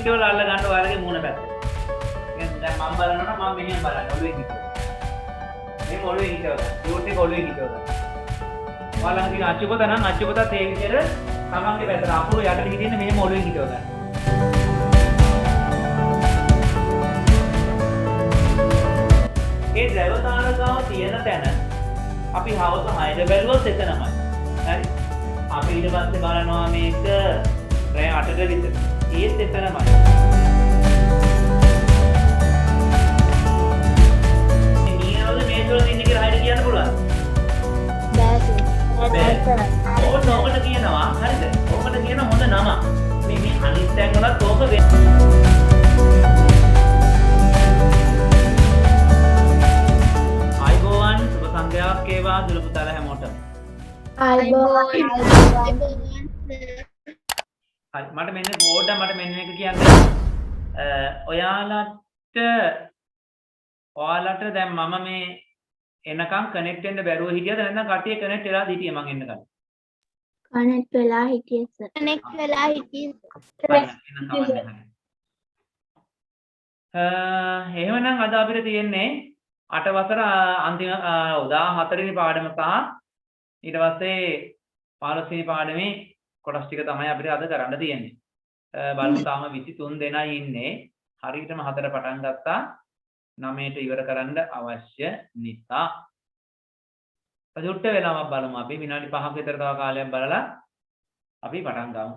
හිටවල අල්ල ගන්න ඔයාලගේ මූණ පැත්ත. දැන් මම බලනවා නම් මම මෙහෙම බලන්න ඔළුවේ හිටවල. මේ ඔළුවේ හිටවල. ෂූට් එක ඔළුවේ හිටවල. ඔයාලගේ තියෙන අච්චුපත නම් අච්චුපතත් ඒ විදිහට තමන්ගේ පැත්තට අකුරු යටට හිටින්න මෙහෙම ඔළුවේ හිටවල. ඒ දැව තාරකාව තියෙන තැන අපි හවස 6ට බැලුවොත් එතනමයි. හරි. අපි ඊට පස්සේ බලනවා මේක රෑ 8ට විතර. ඒත් එතනමයි. නියවල මේ තුල ඉන්නේ කියලා හරියට කියන්න පුළුවන්. බෑ. ඕකට කියනවා හරිද? ඕකට කියන හොඳ නම. මේ අනිත් තැන් වලත් ඕක සංඛ්‍යාවක් ඒවා දුර පුතාලා හැමෝටම. හරි මට මෙන්න බෝඩ් මට මෙන්න එක කියන්න. ඔයාලට දැන් මම මේ එනකම් කනෙක්ට් වෙන්න බැරුව හිටියද නැත්නම් කට්ටිය කනෙක්ට් වෙලා හිටියේ මං එන්නකම්? කනෙක්ට් වෙලා හිටියේ සර්. කනෙක්ට් වෙලා හිටියේ. එහෙමනම් අද අපිට තියෙන්නේ 8 වසර අන්තිම 14 වෙනි පාඩම සහ ඊට පස්සේ 15 වෙනි පාඩමේ කොටස් ටික තමයි අපිට අද කරන්න තියෙන්නේ. බලමු තාම 23 දෙනයි ඉන්නේ. හරියටම 4 පටන් ගත්තා. 9ට ඉවර කරන්න අවශ්‍ය නිසා. පොඩ්ඩක් වෙලාවක් බලමු අපි විනාඩි 5ක විතර තව කාලයක් බලලා අපි පටන් ගමු.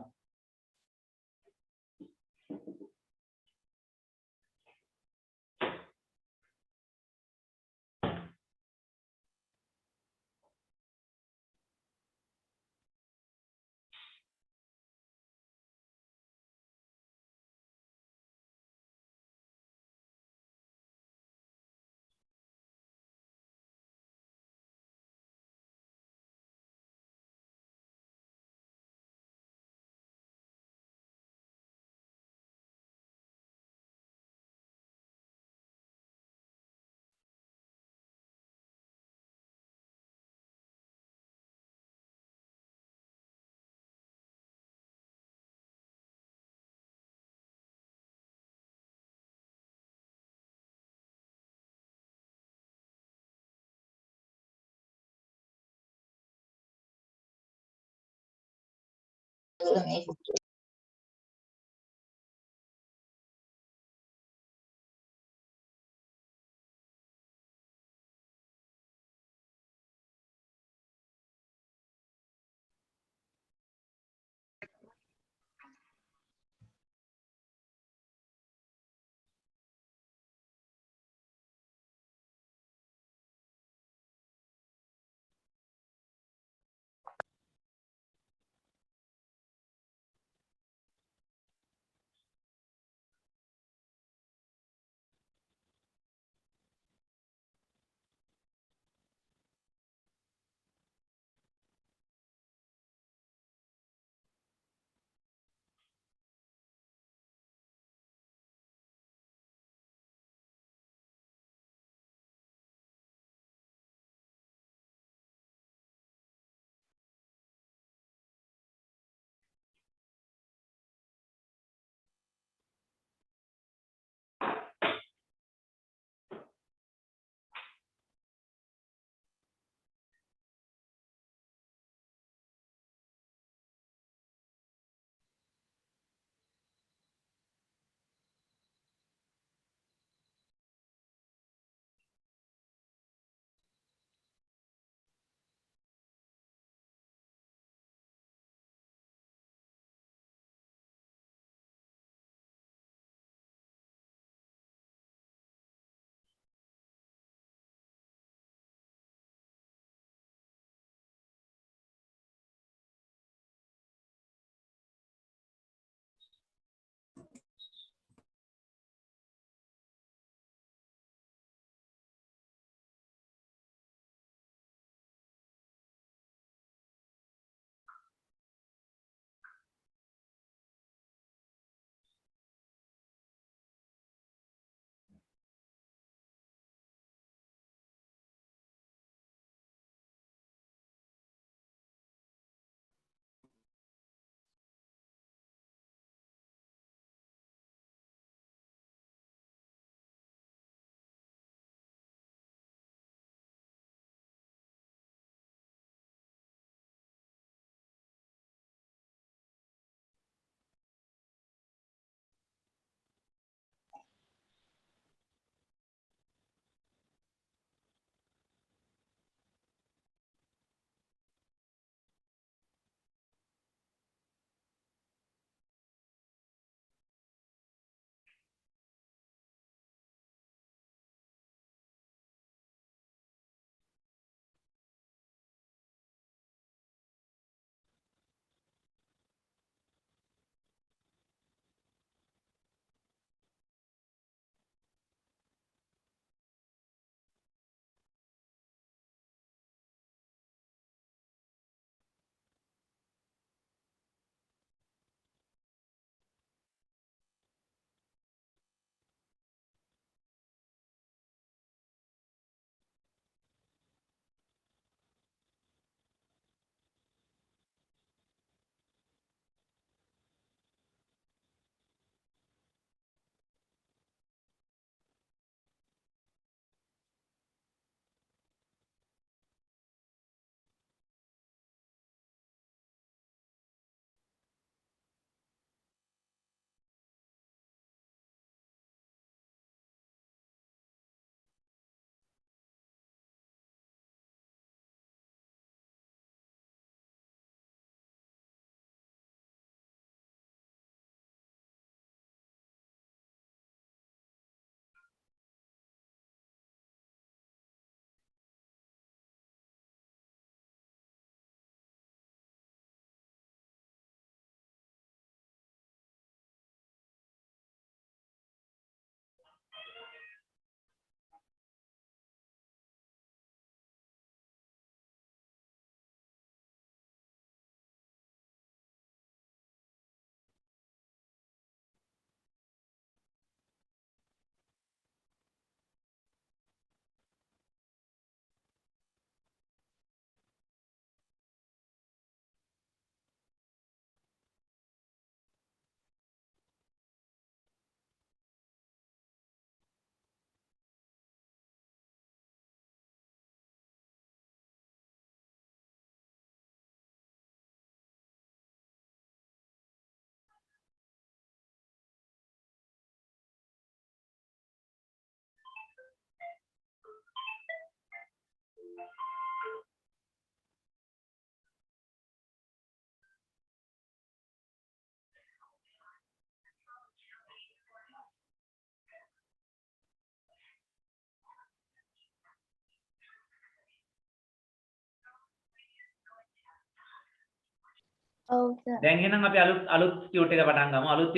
ඔව් සර්. දැන් එහෙනම් අපි අලුත් ටියුට් එක පටන් ගමු. අලුත්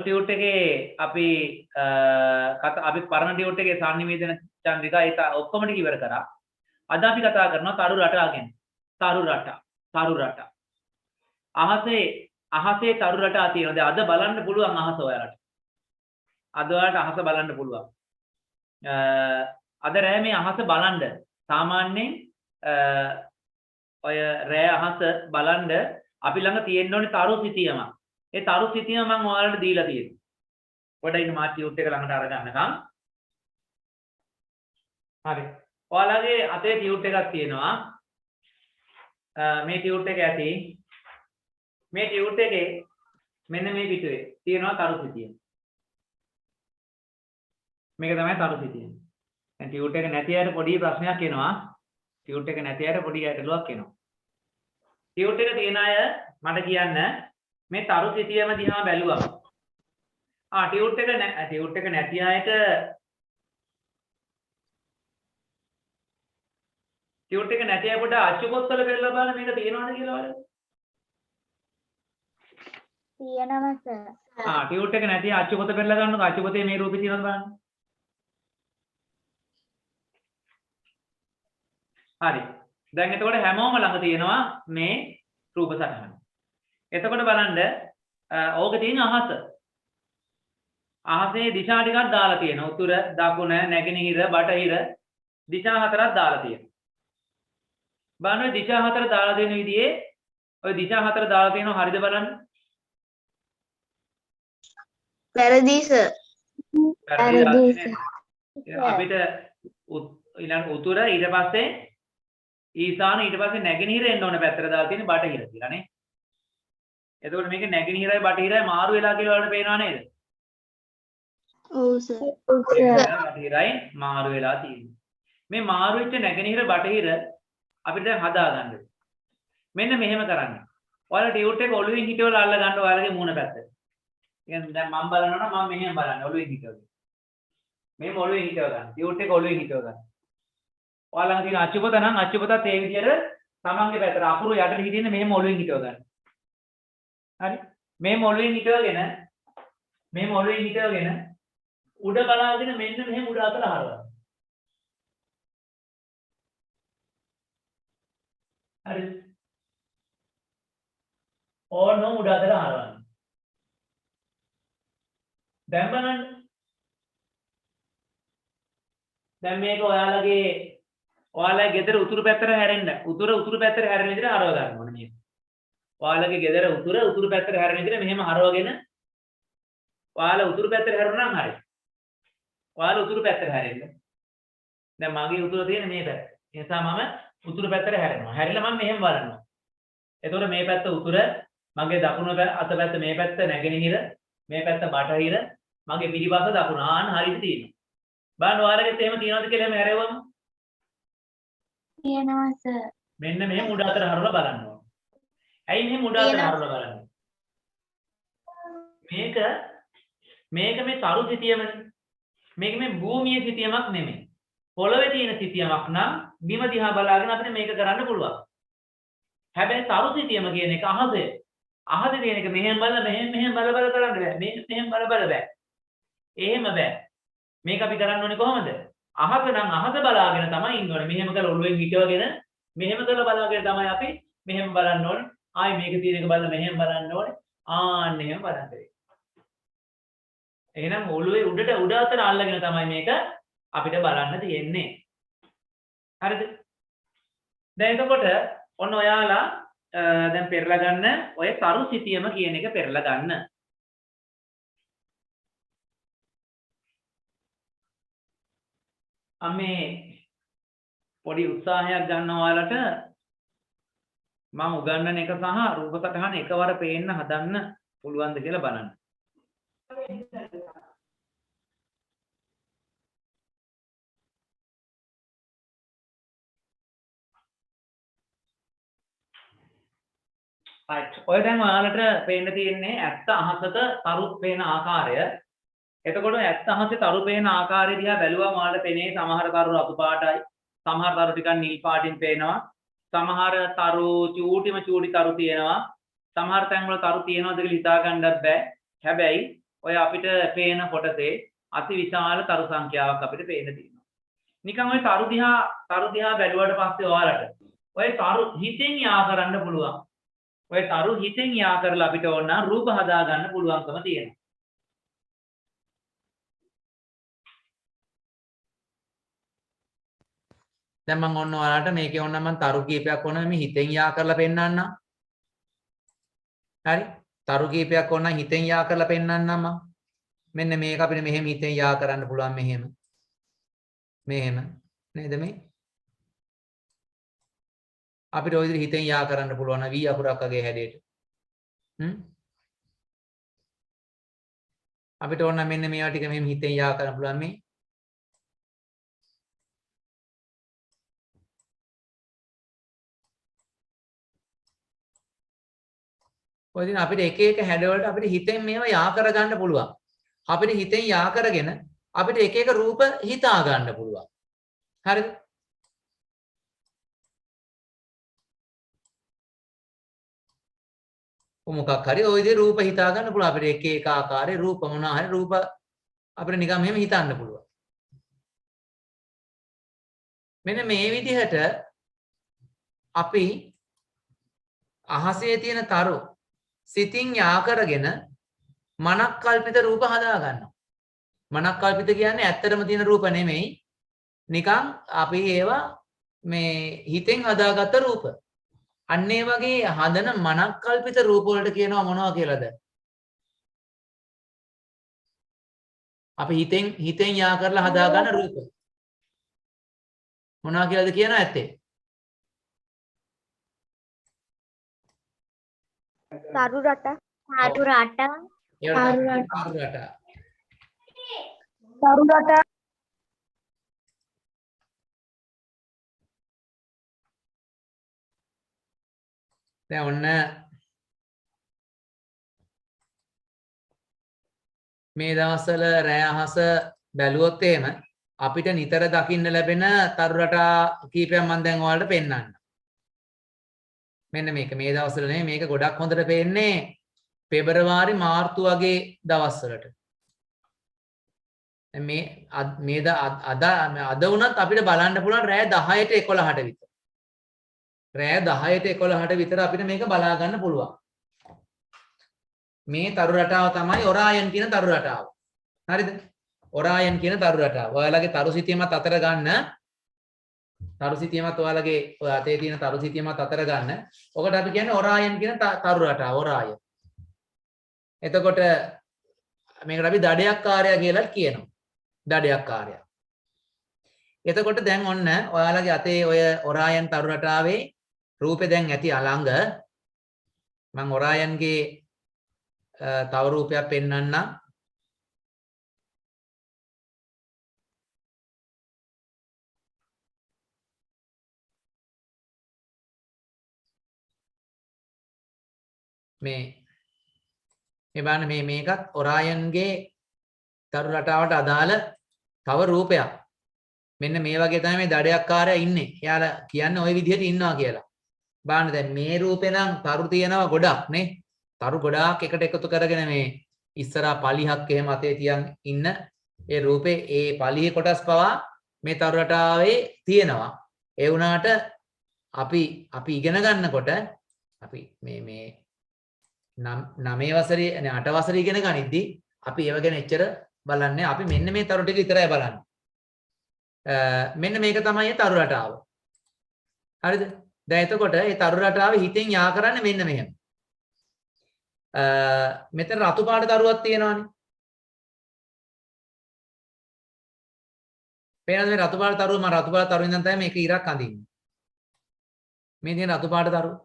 ටියුට් එකේ අපි අපි පරණ ටියුට් එකේ සංනිවේදන චන්ද්‍රිකා ඒක ඔක්කොම ටික ඉවර කරා. අද අපි කතා කරනවා තරු රටා ගැන. තරු රටා. අහසේ තරු රටා තියෙනවා. දැන් අද බලන්න පුළුවන් අහස ඔයාලට. අද ඔයාලට අහස බලන්න පුළුවන්. අද රෑ මේ අහස බලන්න සාමාන්‍යයෙන් ඔය රෑ අහස බලන්න අපි ළඟ තියෙන්න ඕනේ තරු සිතියමක්. ඒ තරු සිතියම මම ඔයාලට දීලා තියෙනවා. පොඩ්ඩක් ඉන්න මා ටියුට් එක ළඟට අරගන්නකම්. හරි. ඔයාලගේ අතේ ටියුට් එකක් තියෙනවා. මේ ටියුට් එක ඇති. මේ ටියුට් එකේ මෙන්න මේ පිටුවේ තියෙනවා තරු සිතියම. මේක තමයි තරු සිතියම. දැන් ටියුට් එක නැති අයට පොඩි ප්‍රශ්නයක් එනවා. ටියුට් එක නැති අයට පොඩි ගැටලුවක් එනවා. ටියුට් එක තියෙන අය මට කියන්න මේ තරු සිතියම දිහා බැලුවම ටියුට් එක නැති අයට ටියුට් එක නැති අය පොඩ අච්චුපොත්වල පෙරලා බලන්න මේක තියෙනවද කියලා බලන්න. තියෙනවා සර්. ටියුට් එක නැති අච්චුපොත පෙරලා ගන්නකො අච්චුපොතේ මේ රූපේ තියෙනවද බලන්න. හරි. දැන් එතකොට හැමෝම ළඟ තියෙනවා මේ රූප සටහන. එතකොට බලන්න ඕක තියෙන අහස. අහසේ දිශා ටිකක් දාලා තියෙනවා. උතුර, දකුණ, නැගෙනහිර, බටහිර දිශා හතරක් දාලා තියෙනවා. බලන්න ඔය දිශා හතර දාලා තියෙන විදිහේ ඔය දිශා හතර දාලා තියෙනවා හරිද බලන්න. වැරදි සර්. අපිට ඊළඟ උතුර ඊට පස්සේ ඊසාන ඊට පස්සේ නැගෙනහිර එන්න ඕන පැත්තට දාලා තියෙන බටහිර කියලා නේ. එතකොට මේක නැගෙනහිරයි බටහිරයි මාරු වෙලා කියලා වලට පේනවා නේද? ඔව් සර්. බටහිරයි මාරු වෙලා තියෙනවා. මේ මාරු වෙච්ච නැගෙනහිර බටහිර අපිට දැන් හදාගන්න. මෙන්න මෙහෙම කරන්න. ඔයාලා ටියුට් එක ඔළුවෙන් හිටවලා අල්ල ගන්න ඔයාලගේ මූණ පැත්ත. කියන්නේ දැන් මම බලනවා නම් මම මෙහෙම බලන්න ඔළුවෙන් හිටවගෙන. මෙහෙම ඔළුවෙන් හිටව ගන්න. ටියුට් එක ඔළුවෙන් හිටව ගන්න. ඔයාලඟ තියෙන අච්චුපත නම් අච්චුපතත් ඒ විදිහට තමන්ගේ පැත්තට අකුරු යටට හිටින්න මෙහෙම ඔළුවෙන් හිටව ගන්න. හරි. මෙහෙම ඔළුවෙන් හිටවගෙන උඩ බලාගෙන මෙන්න මෙහෙම උඩ අතට හරවන්න. හරි. ඕනම උඩ අතට හරවන්න. දැන් බලන්න. දැන් මේක ඔයාලගේ ගෙදර උතුරු පැත්තට හැරෙන්න. උතුරු පැත්තට හැරෙන විදිහට හරව ගන්න ඕනේ මේක. ඔයාලගේ ගෙදර උතුරු පැත්තට හැරෙන විදිහට මෙහෙම හරවගෙන ඔයාලා උතුරු පැත්තට හැරුණා නම් හරි. ඔයාලා උතුරු පැත්තට හැරෙන්න. දැන් මගේ උතුර තියෙන මේ පැත්ත. ඒ නිසා මම උතුරු පැත්තට හැරෙනවා. හැරිලා මම මෙහෙම බලනවා. එතකොට මේ පැත්ත උතුර, මගේ දකුණු අත පැත්ත මේ පැත්ත නැගෙනහිර, මේ පැත්ත බටහිර, මගේ පිටිපස්ස දකුණ. ආන්න හරියට තියෙනවා. බලන්න ඔයාලගෙත් එහෙම තියනවද කියලා එහෙම හැරෙවම. තියෙනවා සර්. මෙන්න මෙහෙම උඩ අතට හරවලා බලන්න ඕනේ. ඇයි මෙහෙම උඩ අතට හරවලා බලන්නේ? මේක මේ තරු සිතියමනේ. මේක මේ භූමියේ සිතියමක් නෙමෙයි. පොළවේ තියෙන සිතියමක් නම් බිම දිහා බලාගෙන අපිට මේක කරන්න පුළුවන්. හැබැයි තරු සිතියම කියන එක අහසේ. අහසේ තියෙන එක මෙහෙම බලලා මෙහෙම බල බල කරන්න බෑ. මේක මෙහෙම බල බල බෑ. එහෙම බෑ. මේක අපි කරන්න ඕනේ කොහොමද? අහස නම් අහස බලාගෙන තමයි ඉන්න ඕනේ. මෙහෙම කරලා ඔළුවෙන් හිටවගෙන මෙහෙම කරලා බලාගෙන තමයි අපි මෙහෙම බලන්න ඕනේ. ආයි මේක තියෙන එක බලලා මෙහෙම බලන්න ඕනේ. ආන්න එහෙම බලන්න. එහෙනම් ඔළුවේ උඩ අතට අල්ලගෙන තමයි මේක අපිට බලන්න තියෙන්නේ. හරිද? දැන් එතකොට ඔන්න ඔයාලා දැන් පෙරලා ගන්න ඔය තරු සිතියම කියන එක පෙරලා ගන්න. මේ පොඩි උත්සාහයක් ගන්න ඔයාලට මම උගන්වන එක සහ රූප සටහන එකවර පේන්න හදන්න පුළුවන්ද කියලා බලන්න. right ඔය දැන් ඔයාලට පේන්න තියෙන්නේ ඇත්ත අහසට තරු පේන ආකාරය. එතකොට ඇත්ත අහසේ තරු පේන ආකාරය දිහා බැලුවම ඔයාලට පේන්නේ සමහර තරු රතු පාටයි, සමහර තරු ටිකක් නිල් පාටින් පේනවා, සමහර තරු චූටි තරු තියෙනවා, සමහර තැන් වල තරු තියෙනවද කියලා හිතා ගන්නත් බෑ. හැබැයි ඔය අපිට පේන කොටසේ අති විශාල තරු සංඛ්‍යාවක් අපිට පේන්න තියෙනවා. නිකන් ඔය තරු දිහා බැලුවට පස්සේ ඔයාලට ඔය තරු හිතෙන් යා කරන්න පුළුවන්. ඔය තරු හිතෙන් යා කරලා අපිට ඕන නම් රූප හදා ගන්න පුළුවන්කම තියෙනවා. දැන් මම ඔන්න ඔයාලට මේකේ ඕන නම් මම තරු කීපයක් ඕන මේ හිතෙන් යා කරලා පෙන්නන්නම්. හරි? තරු කීපයක් ඕන නම් හිතෙන් යා කරලා පෙන්නන්නම් මම. මෙන්න මේක අපිට මෙහෙම හිතෙන් යා කරන්න පුළුවන් මෙහෙම. මෙහෙම නේද මේ? අපිට ওই විදිහට හිතෙන් යා කරන්න පුළුවන් V අකුරක් වගේ හැඩයට. අපිට ඕන මෙන්න මේවා ටික මෙහෙම හිතෙන් යා කරන්න පුළුවන් මේ. ඔය දින අපිට එක එක හැඩවලට අපිට හිතෙන් මේවා යා කර ගන්න පුළුවන්. අපිට හිතෙන් යා කරගෙන අපිට එක එක රූප හිතා ගන්න පුළුවන්. හරිද? මොකක් හරි ওই විදිහේ රූප හිතා ගන්න පුළුවන්. අපිට එක එක ආකාරයේ රූප මොනවා හරි රූප අපිට නිකන් මෙහෙම හිතන්න පුළුවන්. මෙන්න මේ විදිහට අපි අහසේ තියෙන තරු සිතින් යා කරගෙන මනක් කල්පිත රූප හදා ගන්නවා. මනක් කල්පිත කියන්නේ ඇත්තටම තියෙන රූප නෙමෙයි. නිකන් අපි ඒවා මේ හිතෙන් හදාගත්ත රූප. අන්න ඒ වගේ හදන මනක් කල්පිත රූප වලට කියනවා මොනවා කියලාද? අපි හිතෙන් යා කරලා හදාගන්න රූප. මොනවා කියලාද කියනවා ඇත්තේ? තරු රට. දැන් ඔන්න මේ දවස්වල රෑ අහස බැලුවොත් එහෙම අපිට නිතර දකින්න ලැබෙන තරු රටා කීපයක් මම දැන් ඔයාලට පෙන්නන්නම්. මෙන්න මේක මේ දවස්වල නෙමෙයි මේක ගොඩක් හොඳට පේන්නේ පෙබරවාරි මාර්තු වගේ දවස්වලට. මේ අද වුණත් අපිට බලන්න පුළුවන් රෑ 10ට 11ට විතර. රෑ 10ට 11ට විතර අපිට මේක බලා ගන්න පුළුවන්. මේ තරු රටාව තමයි ඔරායන් කියන තරු රටාව. හරිද? ඔරායන් කියන තරු රටාව. ඔයාලගේ තරු සිතියමත් අතර ගන්න. තරු සිතියමත් ඔයාලගේ ඔය අතේ තියෙන තරු සිතියමත් අතර ගන්න. ඔකට අපි කියන්නේ ඔරායන් කියන තරු රටාව. ඔරායන්. එතකොට මේකට අපි දඩයක්කාරය කියලා කියනවා. දඩයක්කාරය. එතකොට දැන් ඔන්න ඔයාලගේ අතේ ඔය ඔරායන් තරු රටාවේ රූපේ දැන් ඇති අලංග මම ඔරායන්ගේ තව රූපයක් පෙන්වන්නම්. මේ බලන්න මේකත් ඔරායන්ගේ තරු රටාවට අදාළ තව රූපයක්. මෙන්න මේ වගේ තමයි මේ දඩයක්කාරයා ඉන්නේ. එයාලා කියන්නේ ওই විදිහට ඉන්නවා කියලා. බලන්න දැන් මේ රූපේ නම් තරු තියෙනවා ගොඩක් නේ. තරු ගොඩාක් එකට එකතු කරගෙන මේ ඉස්සරහා පලිහක් එහෙම අතේ තියන් ඉන්න ඒ රූපේ ඒ පලිහේ කොටස් පවා මේ තරු රටාවේ තියෙනවා. ඒ වුණාට අපි ඉගෙන ගන්නකොට අපි මේ 9 වසරේ 8 වසරේ ඉගෙන ගනිද්දි අපි ඒව ගැන එච්චර බලන්නේ. අපි මෙන්න මේ තරු ටික විතරයි බලන්නේ. මෙන්න මේක තමයි ඒ තරු රටාව. හරිද? දැන් එතකොට මේ තරු රටාව හිතෙන් යා කරන්නේ මෙන්න මෙහෙම. මෙතන රතු පාට තරුවක් තියෙනවානේ. පේනද මේ රතු පාට තරුව? මම රතු පාට තරුවෙන් ඉඳන් තමයි මේක ඉරක් අඳින්නේ. මේ තියෙන රතු පාට තරුව.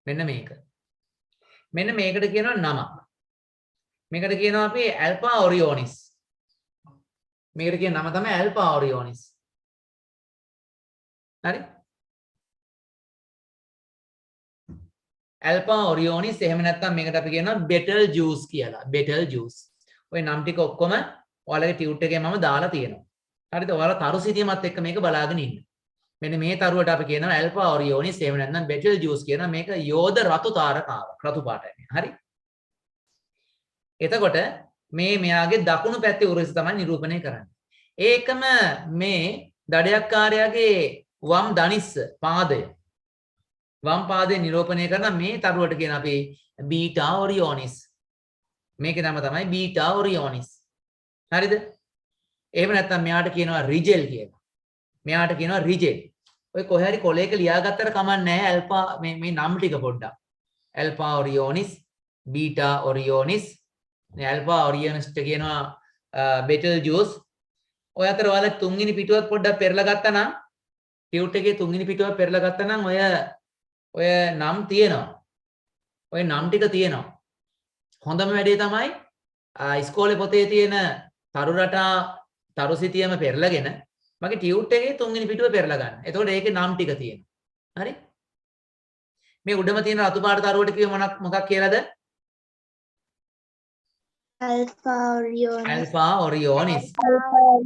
මෙන්න මේක. මෙන්න මේකට කියනවා නමක්. මේකට කියනවා අපි ඇල්ෆා ඔරියෝනිස්. මේකට කියන නම තමයි ඇල්ෆා ඔරියෝනිස්. හරි? ඇල්ෆා ඔරියෝනිස් එහෙම නැත්නම් මේකට අපි කියනවා බෙටල් ජූස් කියලා. බෙටල් ජූස්. ඔය නම් ටික ඔක්කොම ඔයාලගේ ටියුට් එකේ මම දාලා තියෙනවා. හරිද? ඔයාලා තරු සිතියමත් එක්ක මේක බලාගෙන ඉන්න. මෙන්න මේ තරුවට අපි කියනවා ඇල්ෆා ඔරියෝනිස් එහෙම නැත්නම් බෙටල් ජූස් කියන මේක යෝධ රතු තාරකාවක්. රතු පාටයි. හරි? එතකොට මේ මෙයාගේ දකුණු පැත්තේ උරහිස තමයි නිරූපණය කරන්නේ. ඒකම මේ දඩයක්කාරයාගේ වම් දනිස්ස පාදය වම් පාදයේ නිරූපණය කරන මේ තරුවට කියන අපි බීටා ඔරියෝනිස්. මේකේ නම තමයි බීටා ඔරියෝනිස්. හරිද? එහෙම නැත්නම් මෙයාට කියනවා රිජෙල් කියලා. මෙයාට කියනවා රිජෙල්. ඔය කොහේ හරි කොලයක ලියාගත්තට කමක් නැහැ ඇල්ෆා මේ නම් ටික පොඩ්ඩක්. ඇල්ෆා ඔරියෝනිස්, බීටා ඔරියෝනිස්, ඇල්ෆා ඔරියෝනිස්ට කියනවා බෙටල් ජූස්. ඔය අතර ඔයාලා තුන්වෙනි පිටුවත් පොඩ්ඩක් පෙරලා ගත්තා නම් ටියුට් එකේ තුන්වෙනි පිටුවත් පෙරලා ගත්තා නම් ඔය නම් තියෙනවා. ඔය නම් ටික තියෙනවා. හොඳම වැඩේ තමයි ඉස්කෝලේ පොතේ තියෙන තරු රටා තරු සිතියම පෙරලාගෙන මගේ ටියුට් එකේ තුන්වෙනි පිටුව පෙරලා ගන්න. එතකොට ඒකේ නම් ටික තියෙනවා. හරි? මේ උඩම තියෙන රතු පාට තරුවට කිව්ව මොකක් කියලාද? Alpha Orionis. ඇල්ෆා ඔරියෝනිස්.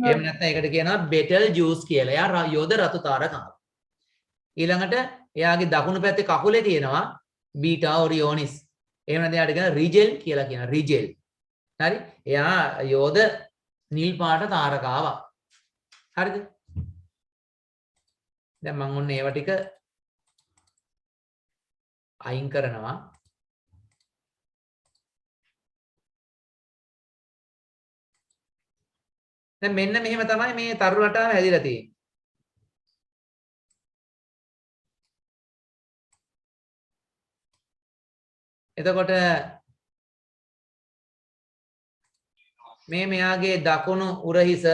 එහෙම නැත්නම් ඒකට කියනවා බෙටල් ජූස් කියලා. එයා යෝධ රතු තාරකාව. ඊළඟට එයාගේ දකුණු පැත්තේ කකුලේ තියෙනවා බීටා ඔරියෝනිස්. එහෙම නැත්නම් එයාට කියනවා රිජෙල් කියලා කියනවා. රිජෙල්. හරි? එයා යෝධ නිල් පාට තාරකාවක්. හරිද? දැන් මම ඔන්න ඒවා ටික අයින් කරනවා. දැන් මෙන්න මෙහෙම තමයි මේ තරු රටාව හැදිලා තියෙන්නේ. එතකොට මේ මෙයාගේ දකුණු උරහිස,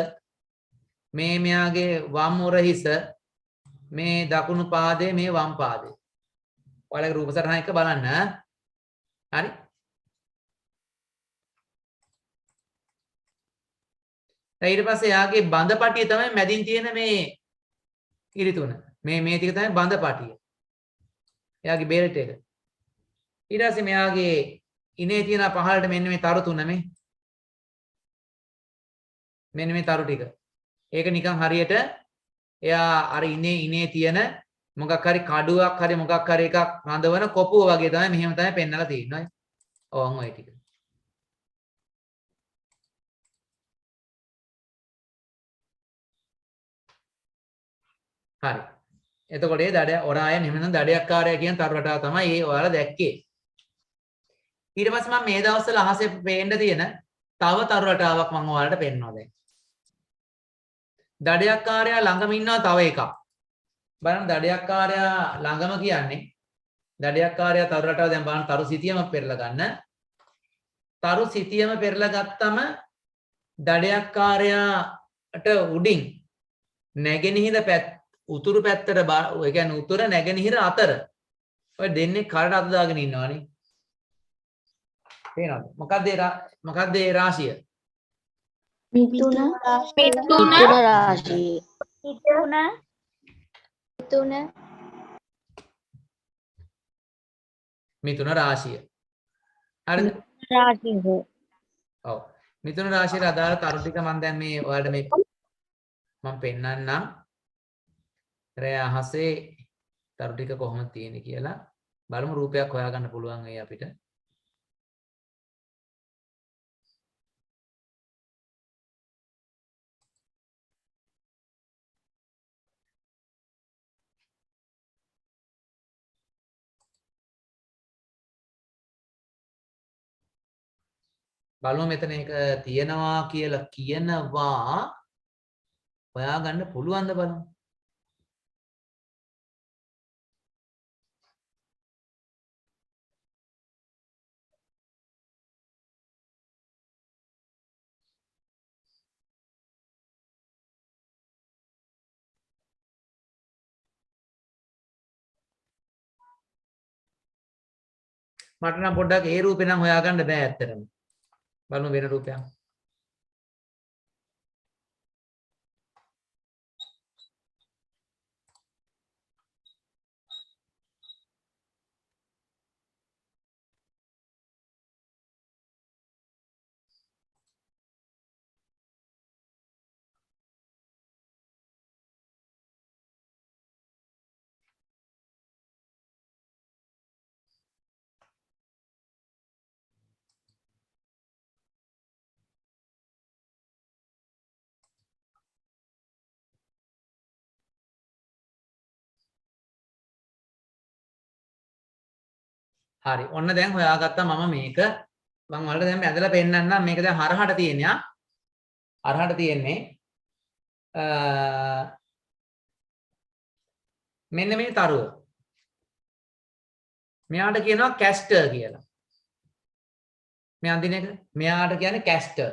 මේ මෙයාගේ වම් උරහිස, මේ දකුණු පාදයේ, මේ වම් පාදයේ. ඔයාලගේ රූප සටහන එක බලන්න. හරි? ඊට පස්සේ යාගේ බඳපටිය තමයි මැදින් තියෙන මේ ඉරි තුන. මේ ටික තමයි බඳපටිය. එයාගේ බෙල්ට් එක. ඊට පස්සේ මෙයාගේ ඉනේ තියෙන පහළට මෙන්න මේ තරු තුන මේ. මෙන්න මේ තරු ටික. ඒක නිකන් හරියට එයා අර ඉනේ තියෙන මොකක් හරි කඩුවක් හරි මොකක් හරි එකක් රඳවන කොපුව වගේ තමයි මෙහෙම තමයි පෙන්නලා තියෙන්නේ. ඕන් ඔය ටික. හරි. එතකොට ඒ ඔරාය නෙමෙයි දඩයක්කාරය කියන තරු රටාව තමයි ඒ ඔයාලා දැක්කේ. ඊට පස්සේ මම මේ දවස්වල අහසේ පේන්න තියෙන තව තරු රටාවක් මම ඔයාලට පෙන්නනවා දැන්. දඩයක්කාරයා ළඟම ඉන්නවා තව එකක්. බලන්න දඩයක්කාරයා ළඟම කියන්නේ දඩයක්කාරයා තරු රටාව දැන් බලන්න තරු සිතියම පෙරලා ගන්න. තරු සිතියම පෙරලා ගත්තම දඩයක්කාරයාට උඩින් නැගෙනහිර උතුරු පැත්තට ඒ කියන්නේ උතුර නැගෙනහිර අතර ඔය දෙන්නේ කරට අත දාගෙන ඉන්නවනේ. පේනවද? මොකක්ද ඒ රාශිය? මිථුන රාශිය. මිථුන රාශිය. හරිද? ඔව්. මිථුන රාශියට අදාළ තරු ටික මම දැන් මේ ඔයාලට මේ මම පෙන්නන්නම්. රෑ අහසේ තරු ටික කොහොමද තියෙන්නේ කියලා බලමු. රූපයක් හොයාගන්න පුළුවන් වෙයි අපිට. බලමු මෙතන එක තියෙනවා කියලා කියනවා. හොයාගන්න පුළුවන්ද බලමු. මට නම් පොඩ්ඩක් ඒ රූපේ නම් හොයාගන්න බෑ ඇත්තටම. බලමු වෙන රූපයක්. හරි. ඔන්න දැන් හොයාගත්තා මම මේක. මම ඔයාලට දැන් ඇදලා පෙන්නන්නම්. මේක දැන් හරහට තියෙන්නේ ආ. හරහට තියෙන්නේ මෙන්න මේ තරුව. මෙයාට කියනවා කැස්ටර් කියලා. මේ අඳින එක. මෙයාට කියන්නේ කැස්ටර්.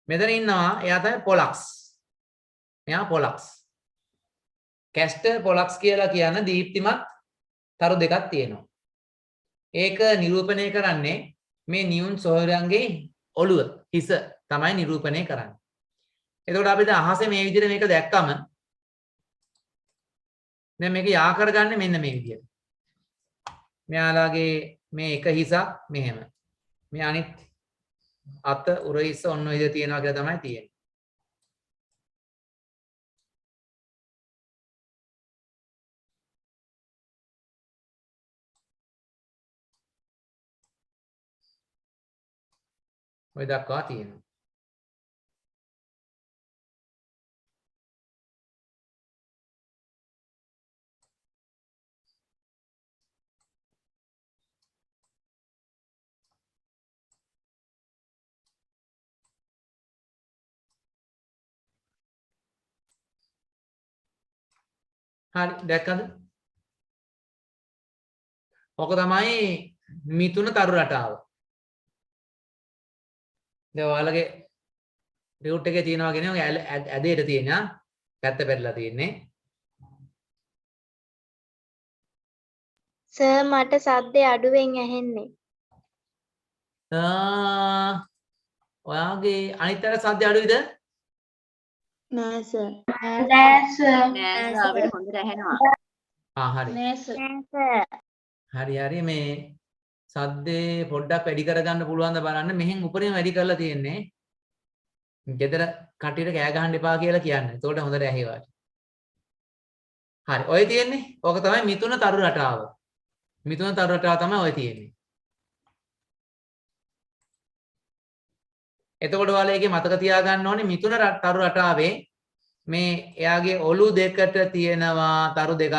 මෙතන ඉන්නවා එයා තමයි පොලක්ස්. මෙයා පොලක්ස්. කැස්ටර් පොලක්ස් කියලා කියන දීප්තිමත් තරු දෙකක් තියෙනවා. ඒක නිරූපණය කරන්නේ මේ නියුන් සොහොයුරන්ගේ ඔළුව හිස තමයි නිරූපණය කරන්නේ. එතකොට අපි දැන් අහසේ මේ විදිහට මේක දැක්කම දැන් මේක යා කරගන්නේ මෙන්න මේ විදිහට. මෙයාලාගේ මේ එක හිසක් මෙහෙම. මේ අනිත් අත උර හිස ඔන්න ඔය විදිහට තියනවා කියලා තමයි තියෙන්නේ. ඔය දක්වා තියෙනවා. හරි දැක්කද? ඔක තමයි මිතුන තරු රටාව. දැන් ඔයාලගේ රියුට් එකේ තියෙනවා කියන්නේ ඔය ඇදේට තියෙන පැත්ත පෙරලා තියෙන්නේ. සර් මට සද්දේ අඩුවෙන් ඇහෙන්නේ. ඔයාගේ අනිත් අර සද්ද අඩුයිද? නෑ සර්. නෑ අපිට හොඳට ඇහෙනවා. හරි. නෑ සර්. හරි මේ සද්දේ පොඩ්ඩක් වැඩි කරගන්න පුළුවන් ද බලන්න. මෙහෙන් උඩරින් වැඩි කරලා තියෙන්නේ. ගෙදර කට්ටියට කෑ ගහන්න එපා කියලා කියන්නේ. එතකොට හොඳට ඇහෙවා. හරි. ඔය තියෙන්නේ. ඕක තමයි මිතුන තරු රටාව. මිතුන තරු රටාව තමයි ඔය තියෙන්නේ. එතකොට ඔයාලා ඒකේ මතක තියාගන්න ඕනේ මිතුන තරු රටාවේ මේ එයාගේ ඔලු දෙකට තියෙනවා තරු දෙකක්.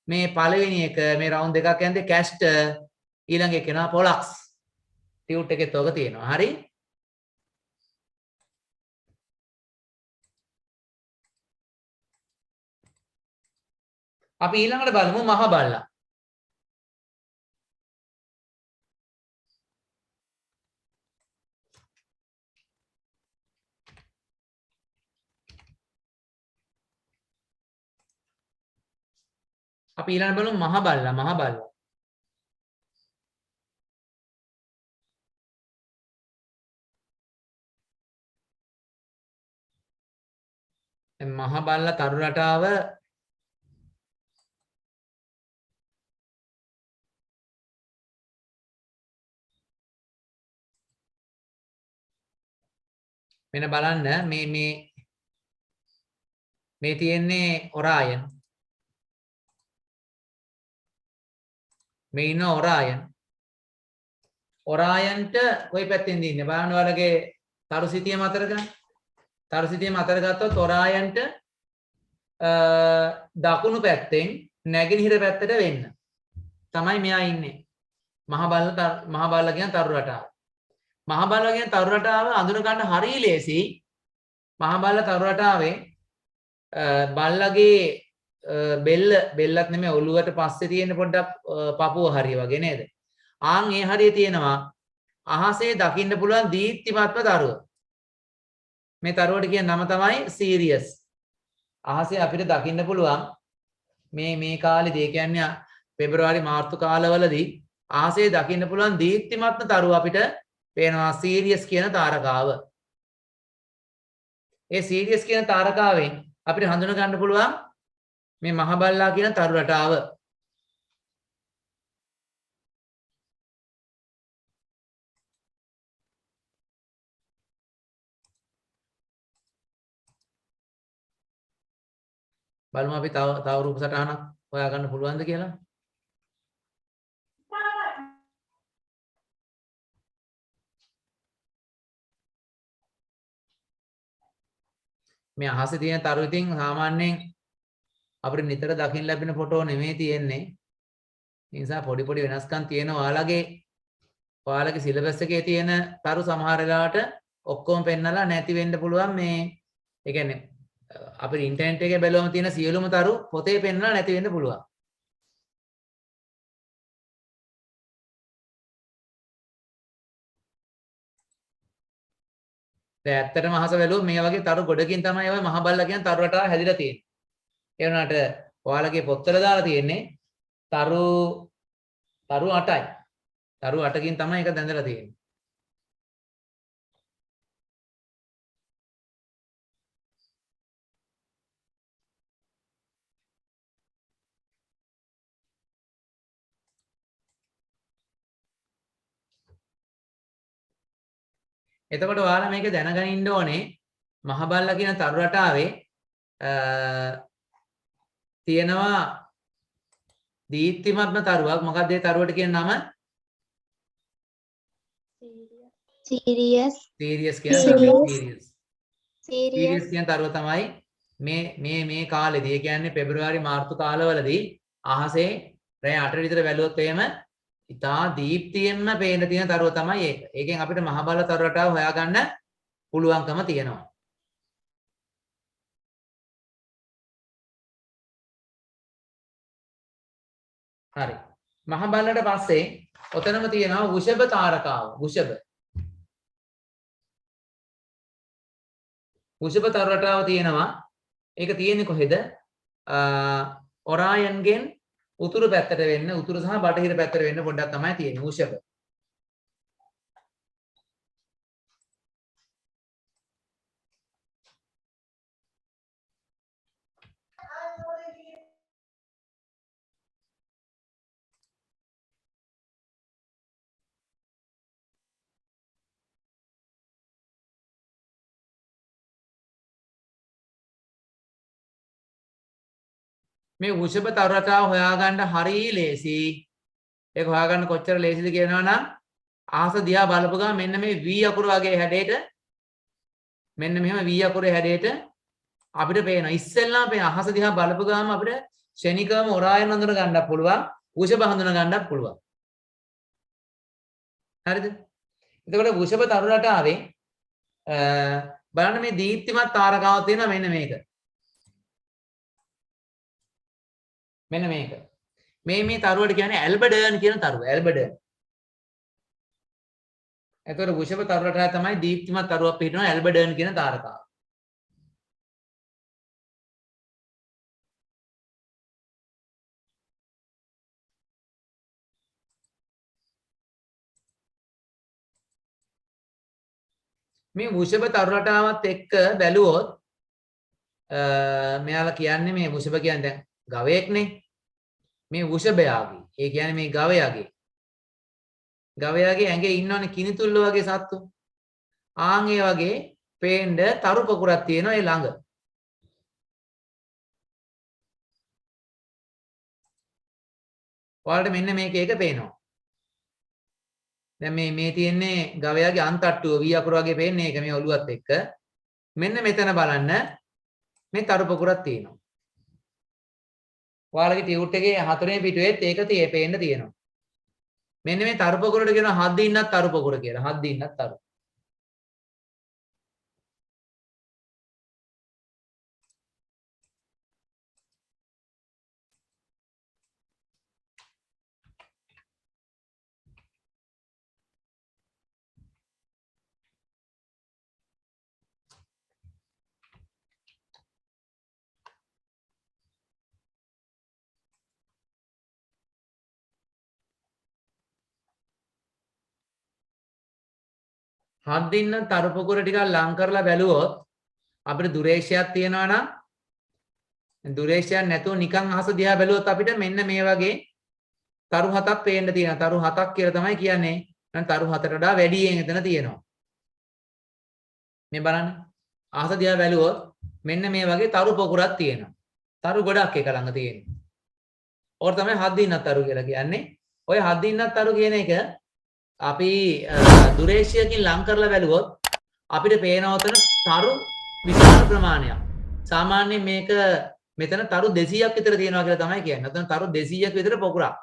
මේ පළවෙනි එක මේ රවුන්ඩ් දෙකක් යන්නේ කැස්ටර් ඊළඟ එක කෙනා පොලක්ස්. ටියුට් එකෙත් ඔක තියෙනවා. හරි? අපි ඊළඟට බලමු මහ බල්ලා. අපි ඊළඟට බලමු මහ බල්ලා. මහ බල්ලා තරු රටාව මෙන්න බලන්න මේ තියෙන්නේ ඔරායන්. මේ ඉන්න ඔරායන්. ඔරායන්ට කොයි පැත්තෙන්ද ඉන්නේ? බලන්න ඔයාලගේ තරු සිතියම අතර ගන්න. තරු සිතියම අතර ගත්තොත් ඔරායන්ට දකුණු පැත්තෙන් නැගෙනහිර පැත්තට වෙන්න. තමයි මෙයා ඉන්නේ. මහ බල්ලා කියන තරු රටාව. මහ බල්ලා කියන තරු රටාව අඳුන ගන්න හරිය ලේසි. මහ බල්ලා තරු රටාවේ බල්ලගේ බෙල්ලත් නෙමෙයි ඔළුවට පස්සේ තියෙන පොඩ්ඩක් පපුව හරිය වගේ නේද? ආන් ඒ හරිය තියෙනවා අහසේ දකින්න පුළුවන් දීප්තිමත්ව තරුව. මේ තරුවට කියන නම තමයි සීරියස්. අහසේ අපිට දකින්න පුළුවන් මේ කාලේදී ඒ කියන්නේ පෙබරවාරි මාර්තු කාලවලදී අහසේ දකින්න පුළුවන් දීප්තිමත්ව තරුව අපිට පේනවා සීරියස් කියන තාරකාව. ඒ සීරියස් කියන තාරකාවෙන් අපිට හඳුන ගන්න පුළුවන් මේ මහ බල්ලා කියන තරු රටාව. බලමු අපි තව රූප සටහනක් හොයාගන්න පුළුවන්ද කියලා. මේ අහසේ තියෙන තරු ඉතින් සාමාන්‍යයෙන් අපිට නිතර දකින්න ලැබෙන ෆොටෝ නෙමෙයි තියෙන්නේ. ඒ නිසා පොඩි වෙනස්කම් තියෙනවා. ඔයාලගේ සිලබස් එකේ තියෙන තරු සමහර වෙලාවට ඔක්කොම පෙන්නලා නැති වෙන්න පුළුවන්. මේ ඒ කියන්නේ අපේ ඉන්ටර්නෙට් එකේ බැලුවම තියෙන සියලුම තරු පොතේ පෙන්නලා නැති වෙන්න පුළුවන්. දැන් ඇත්තටම අහස බැලුවොත් මේ වගේ තරු ගොඩකින් තමයි ඔය මහ බල්ලා කියන තරු රටාව හැදිලා තියෙන්නේ. ඒ වුණාට ඔයාලගේ පොත්වල දාලා තියෙන්නේ තරු 8යි. තරු 8කින් තමයි ඒක දැඳලා තියෙන්නේ. එතකොට ඔයාලා මේක දැනගනින්න ඕනේ මහ බල්ලා කියන තරු රටාවේ තියෙනවා දීප්තිමත්ම තරුවක්. මොකක්ද ඒ තරුවට කියන නම? Serious. සීරියස් කියන සීරියස් කියන තරුව තමයි මේ කාලෙදී. ඒ කියන්නේ පෙබරවාරි මාර්තු කාලවලදී අහසේ රෑ 8 විතර බැලුවොත් එහෙම ඉතා දීප්තියෙන්ම පේන තියෙන තරුව තමයි ඒක. ඒකෙන් අපිට මහ බල තරු රටාව හොයාගන්න පුළුවන්කම තියෙනවා. හරි. මහ බල්ලට පස්සේ ඔතනම තියෙනවා වෘෂභ තාරකාව. වෘෂභ තරු රටාව තියෙනවා. ඒක තියෙන්නේ කොහෙද? ඔරායන්ගෙන් උතුරු පැත්තට වෙන්න, උතුරු සහ බටහිර පැත්තට වෙන්න පොඩ්ඩක් තමයි තියෙන්නේ වෘෂභ. මේ වෘෂභ තරු රටාව හොයාගන්න හරිය ලේසි. ඒක හොයාගන්න කොච්චර ලේසිද කියනවා නම් අහස දිහා බලපු ගමන් මෙන්න මේ V අකුර වගේ හැඩයට මෙන්න මෙහෙම V අකුරේ හැඩයට අපිට පේනවා. ඉස්සෙල්ලාම පේන අහස දිහා බලපු ගමන් අපිට ක්ෂණිකවම ඔරායන් හඳුන ගන්නත් පුළුවන්, වෘෂභ හඳුන ගන්නත් පුළුවන්. හරිද? එතකොට වෘෂභ තරු රටාවේ බලන්න මේ දීප්තිමත් තාරකාවක් තියෙනවා මෙන්න මේක. මෙන්න මේක. මේ තරුවට කියන්නේ ඇල්බඩර්න් කියන තරුව. ඇල්බඩර්න්. එතකොට වෘෂභ තරු රටාව තමයි දීප්තිමත් තරුවක් පිටිනවා ඇල්බඩර්න් කියන තාරකාව. මේ වෘෂභ තරු රටාවත් එක්ක බැලුවොත් මෙයාලා කියන්නේ මේ වෘෂභ කියන්නේ දැන් ගවයෙක්නේ. මේ වෘෂභයාගේ ඒ කියන්නේ මේ ගවයාගේ ඇඟේ ඉන්නවනේ කිනිතුල්ල වගේ සත්තු. ආන් ඒ වගේ පේන්න තරු පොකුරක් තියෙනවා ඒ ළඟ. ඔයාලට මෙන්න මේක එක පේනවා. දැන් මේ තියෙන්නේ ගවයාගේ අන්තට්ටුව V අකුර වගේ පේන්නේ ඒක මේ ඔළුවත් එක්ක. මෙන්න මෙතන බලන්න මේ තරු පොකුරක් තියෙනවා. ඔයාලගේ ටියුට් එකේ හතරේ පිටුවේත් ඒක පේන්න තියෙනවා. මෙන්න මේ තරු පොකුරට කියනවා හත් දින්නක් තරු පොකුර කියලා. හත් දින්නක් තරු. හත් දින්න තරු පොකුර ටිකක් ලං කරලා බැලුවොත් අපිට දුරේක්ෂයක් තියෙනවා නම් දුරේක්ෂයක් නැතුව නිකන් අහස දිහා බැලුවොත් අපිට මෙන්න මේ වගේ තරු හතක් පේන්න තියෙනවා. තරු හතක් කියලා තමයි කියන්නේ. දැන් තරු හතට වඩා වැඩියෙන් එතන තියෙනවා. මේ බලන්න. අහස දිහා බැලුවොත් මෙන්න මේ වගේ තරු පොකුරක් තියෙනවා. තරු ගොඩක් එක ළඟ තියෙනවා. ඕක තමයි හත් දින්නක් තරු කියලා කියන්නේ. ඔය හත් දින්නක් තරු කියන එක අපි දුරේක්ෂයකින් ලං කරලා බැලුවොත් අපිට පේනවා උතන තරු විශාල ප්‍රමාණයක්. සාමාන්‍යයෙන් මේක මෙතන තරු 200ක් විතර තියෙනවා කියලා තමයි කියන්නේ. උතන තරු 200ක් විතර පොකුරක්.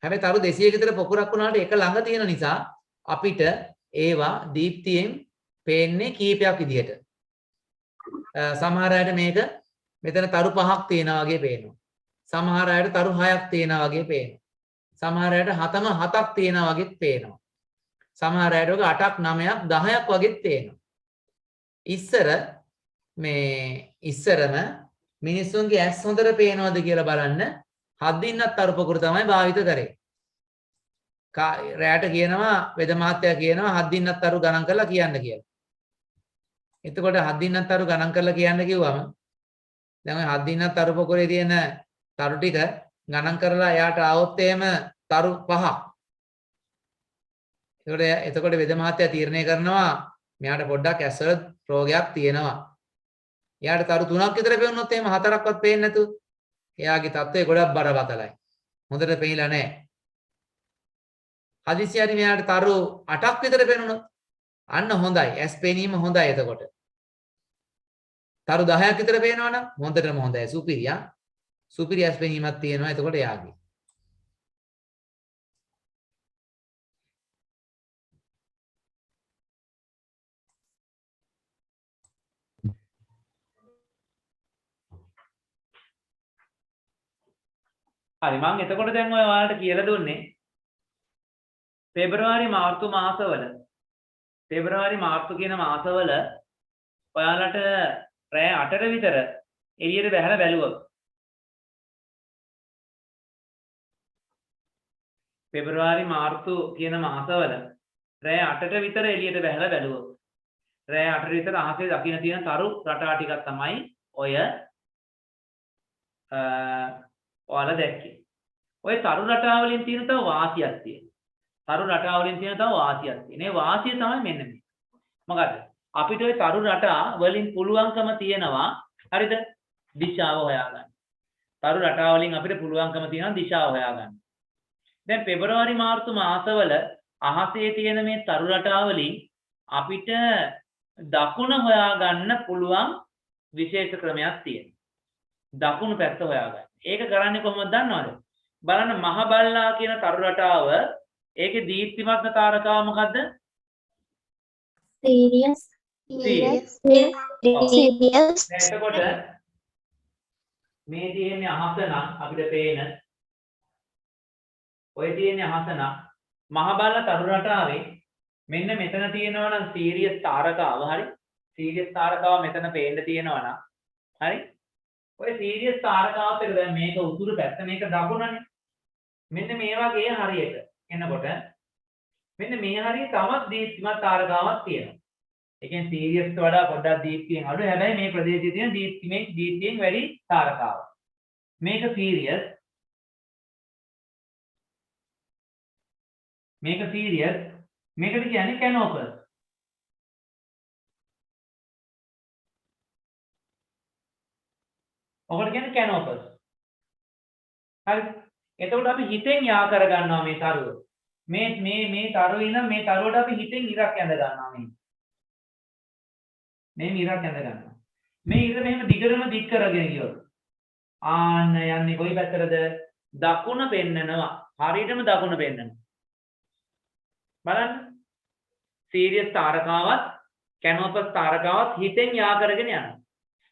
හැබැයි තරු 200 ක විතර පොකුරක් වුණාට එක ළඟ තියෙන නිසා අපිට ඒවා දීප්තියෙන් පේන්නේ කීපයක් විදිහට. සමහර අයට මේක මෙතන තරු 5ක් තියෙනවා වගේ පේනවා. සමහර අයට තරු 6ක් තියෙනවා වගේ පේනවා. සමහර අයට 7ම 7ක් තියෙනවා වගේත් පේනවා. සමහර අයට 8ක් 9ක් 10ක් වගේත් පේනවා. ඉස්සරම මිනිස්සුන්ගේ ඇස් හොඳට පේනවද කියලා බලන්න 7 දින්නක් තරු පොකුර තමයි භාවිත කරේ. රැයට කියනවා වෙද මහත්තයා කියනවා 7 දින්නක් තරු ගණන් කරලා කියන්න කියලා. එතකොට 7 දින්නක් තරු ගණන් කරලා කියන්න කිව්වම දැන් ඔය 7 දින්නක් තරු පොකුරේ තියෙන තරු ටික ගණන් කරලා එයාට ආවොත් එහෙම තරු 5ක්. එතකොට වෙද මහත්තයා තීරණය කරනවා මෙයාට පොඩ්ඩක් ඇස්වල රෝගයක් තියෙනවා. එයාට තරු 3ක් විතර පෙවුනොත් එහෙම 4ක්වත් පේන්නේ නැතුව එයාගේ තත්ත්වය ගොඩක් බරපතලයි. හොඳට පේලා නැහැ. හදිසි හරි මෙයාට තරු 8ක් විතර පෙනුනොත් අන්න හොඳයි. ඇස් පෙනීම හොඳයි එතකොට. තරු 10ක් විතර පේනවනම් හොඳටම හොඳයි. සුපිරියා. සුපිරි ඇස් පෙනීමක් තියෙනවා එතකොට එයාගේ. හරි මම එතකොට දැන් ඔය ඔයාලට කියලා දුන්නේ පෙබරවාරි මාර්තු කියන මාසවල ඔයාලට රෑ 8ට විතර එළියට බහලා බැලුවොත් පෙබරවාරි මාර්තු කියන මාසවල රෑ 8ට විතර එළියට බහලා බැලුවොත් රෑ 8ට විතර අහසේ දකින්න තියෙන තරු රටා ටිකක් තමයි ඔය ඔයාලා දැක්කේ. ඔය තරු රටා වලින් තියෙන තව වාසියක් තියෙනවා. තරු රටා වලින් තියෙන තව වාසියක් තියෙනවා. මේ වාසිය තමයි මෙන්න මේ. මොකද අපිට ওই තරු රටා වලින් පුළුවන්කම තියෙනවා හරිද? දිශාව හොයාගන්න. තරු රටා වලින් අපිට පුළුවන්කම තියෙනවා දිශාව හොයාගන්න. දැන් පෙබරවාරි මාර්තු මාසවල අහසේ තියෙන මේ තරු රටා වලින් අපිට දකුණ හොයාගන්න පුළුවන් විශේෂ ක්‍රමයක් තියෙනවා. දකුණු පැත්ත හොයාගන්න. ඒක කරන්නේ කොහොමද දන්නවද? බලන්න මහ බල්ලා කියන තරු රටාව ඒකේ දීප්තිමත් තාරකාව මොකද්ද? Sirius. එතකොට මේ තියෙන්නේ අහස නම් අපිට පේන ඔය තියෙන්නේ අහස නම් මහ බල්ලා තරු රටාවේ මෙන්න මෙතන තියෙනවා නම් සීරියස් තාරකාව හරි සීරියස් තාරකාව මෙතන පේන්න තියෙනවා නම් හරි ඔය සීරියස් තාරකාවත් එක දැන් මේක උතුරු පැත්ත මේක දකුණනේ මෙන්න මේ වගේ හරියට එනකොට මෙන්න මේ හරිය තවත් දීප්තිමත් තාරකාවක් තියෙනවා. ඒ කියන්නේ සීරියස්ට වඩා පොඩ්ඩක් දීප්තියෙන් අඩු. හැබැයි මේ ප්‍රදේශයේ තියෙන දීප්තියෙන් වැඩි තාරකාවක්. මේක සීරියස්. මේක සීරියස්. මේකට කියන්නේ කැනෝපස්. ඔකට කියන්නේ කැනෝපස්. හරි. එතකොට අපි හිතෙන් යා කර ගන්නවා මේ තරුව. මේ තරුවේ ඉඳන් මේ තරුවට අපි හිතෙන් ඉරක් ඇඳ ගන්නවා මේ ඉරක් ඇඳ ගන්නවා. මේ ඉර මෙහෙම දිගටම දික් කරගෙන ගියොත් ආන්න යන්නේ කොයි පැත්තටද? දකුණ පෙන්නනවා. හරියටම දකුණ පෙන්නනවා. බලන්න. සීරියස් තාරකාවත් කැනෝපස් තාරකාවත් හිතෙන් යා කරගෙන යනවා.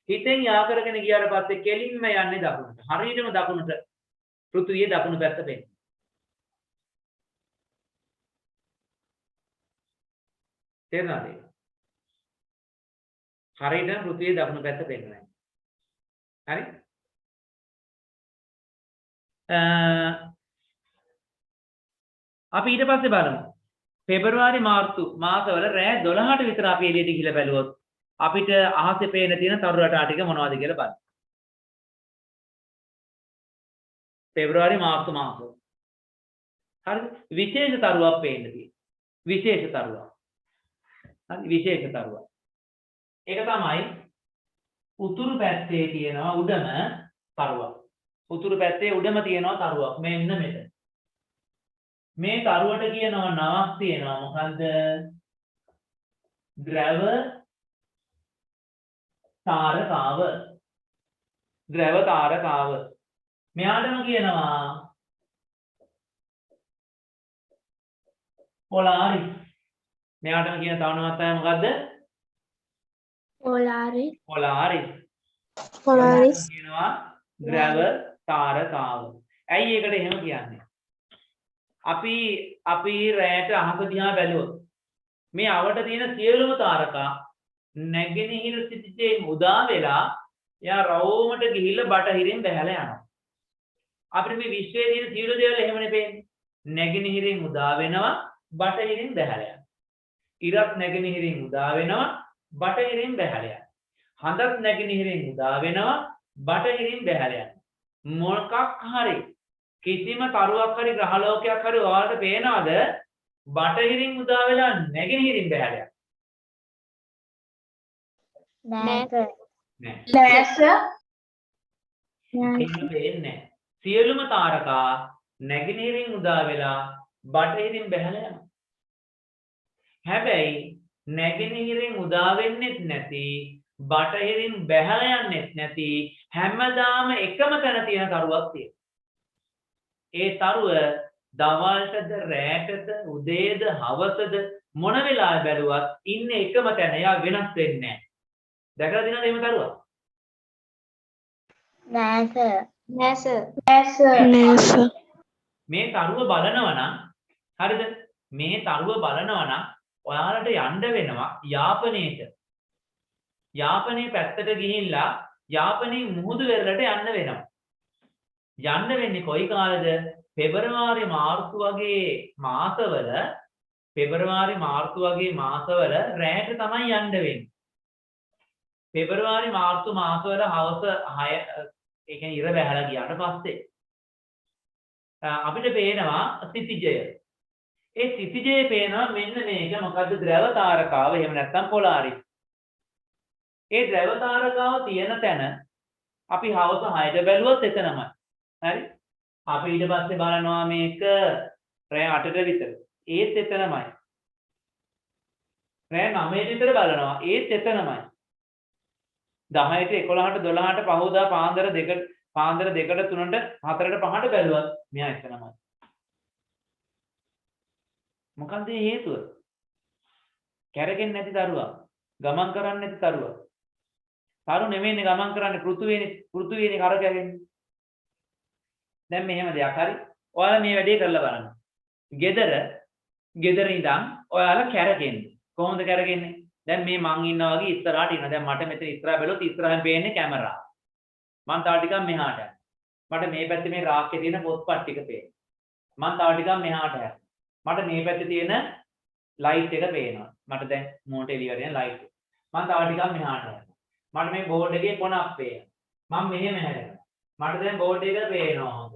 හිතෙන් යා කරගෙන ගියාට පස්සේ කෙලින්ම යන්නේ දකුණට. හරියටම දකුණට පෘථිවියේ දකුණු පැත්ත පෙන්නනවා. තේරුණාද? හරියටම පෘථිවියේ දකුණු පැත්ත පෙන්නනවා. හරි? අපි ඊට පස්සේ බලමු. පෙබරවාරි මාර්තු මාසවල රෑ 12ට විතර අපි එළියට ගිහිල්ලා බැලුවොත් අපිට අහසේ පේන තියෙන තරු රටා ටික මොනවද කියලා බලන්න. පෙබරවාරි මාර්තු මාසෙ. හරිද? විශේෂ තරුවක් පේන්න තියෙනවා. විශේෂ තරුවක්. හරි විශේෂ තරුවක්. ඒක තමයි උතුරු පැත්තේ තියෙනවා උඩම තරුවක්. උතුරු පැත්තේ උඩම තියෙනවා තරුවක්. මෙන්න මෙතන. මේ තරුවට කියනවා නමක් තියෙනවා. මොකද්ද? ද්‍රව තාරකාව. ද්‍රව තාරකාව. මෙයාටම කියනවා පොලාරිස්. මෙයාටම කියන තව නමක් තමයි මොකද්ද? Polaris. පොලාරිස්. Polaris. කියනවා ද්‍රව තාරකාව. ඇයි ඒකට එහෙම කියන්නේ? අපි රැයට අහස දිහා බැලුවොත් මේ අවට තියෙන සියලුම තාරකා නැගෙනහිර සිටිතේ උදා වෙලා යා රවුමට ගිහිල්ලා බටහිරින් බැහැලා යනවා. අපිට මේ විශ්වයේ තියෙන සියලු දේවල් එහෙමනේ පේන්නේ. නැගෙනහිරින් උදා වෙනවා බටහිරින් බැහැලා යනවා. ඉරත් නැගෙනහිරින් උදා වෙනවා බටහිරින් බැහැලා යනවා. හඳත් නැගෙනහිරින් උදා වෙනවා බටහිරින් බැහැලා යනවා. මොකක් හරි කිසිම තරුවක් හරි ග්‍රහලෝකයක් හරි ඔයාලට පේනවද බටහිරින් උදා වෙලා නැගෙනහිරින් බැහැලා Nasa. නැහැ. එහෙම වෙන්නේ නැහැ. සියලුම තාරකා නැගෙනහිරින් උදා වෙලා බටහිරින් බැහැලා යනවා. හැබැයි නැගෙනහිරින් උදා වෙන්නෙත් නැති බටහිරින් බැහැලා යන්නෙත් නැති හැමදාම එකම තැන තියෙන තරුවක් තියෙනවා. ඒ තරුව දවල්ටද රැටද උදේද හවසද මොන වෙලාවෙ බැලුවත් ඉන්නේ එකම තැන. එයා වෙනස් වෙන්නේ නැහැ. දැකලා තියෙනවද එහෙම තරුවක්? Nasa. Nasa. මේ තරුව බලනවා නම් හරිද? මේ තරුව බලනවා නම් ඔයාලට යන්න වෙනවා යාපනයේට. යාපනයේ පැත්තට ගිහිල්ලා යාපනයේ මුහුදු වෙරළට යන්න වෙනවා. යන්න වෙන්නේ කොයි කාලෙද? පෙබරවාරි මාර්තු වගේ මාසවල රැයට තමයි යන්න වෙන්නේ. පෙබරවාරි මාර්තු මාසවල හවස 6 ඒ කියන්නේ ඉර බැහැලා ගියාට පස්සේ අපිට පේනවා සිතිජය. ඒ සිතිජය පේනවා මෙන්න මේක මොකද්ද? ද්‍රව තාරකාව. එහෙම නැත්නම් පොලාරිස්. ඒ ද්‍රව තාරකාව තියෙන තැන අපි හවස 6ට බැලුවොත් එතනමයි. හරි? අපි ඊට පස්සේ බලනවා මේක රෑ 8ට විතර. ඒත් එතනමයි. රෑ 9ට විතර බලනවා. ඒත් එතනමයි. 10ට 11ට 12ට පහෝදා පාන්දර 2ට 3ට 4ට 5ට බැලුවත් මෙයා එතනමයි. මොකන්ද හේතුව? කැරකෙන්නේ නැති දරුවා. ගමන් කරන්නේ නැති දරුවා. තරු නෙමෙයිනේ ගමන් කරන්නේ පෘථුවියනේ කරකැවෙන්නේ. දැන් මෙහෙම දෙයක් හරි. ඔයාලා මේ වැඩේ කරලා බලන්න. ගෙදර ඉඳන් ඔයාලා කැරකෙන්නේ. කොහොමද කැරකෙන්නේ? දැන් මේ මං ඉන්නා වගේ ඉස්සරහට ඉන්න. දැන් මට මෙතන ඉස්සරහ බැලුවොත් ඉස්සරහින් පේන්නේ කැමරා. මං තව ටිකක් මෙහාට යනවා. මට මේ පැත්තේ මේ රාක්කේ තියෙන පොත්පත් ටික පේනවා. මං තව ටිකක් මෙහාට යනවා. මට මේ පැත්තේ තියෙන ලයිට් එක පේනවා. මට දැන් මෝට එළියට යන ලයිට් එක. මං තව ටිකක් මෙහාට යනවා. මට මේ බෝඩ් එකේ කොනක් පේනවා. මම මෙහෙම හැරෙනවා. මට දැන් බෝඩ් එක පේනවා හොඳ.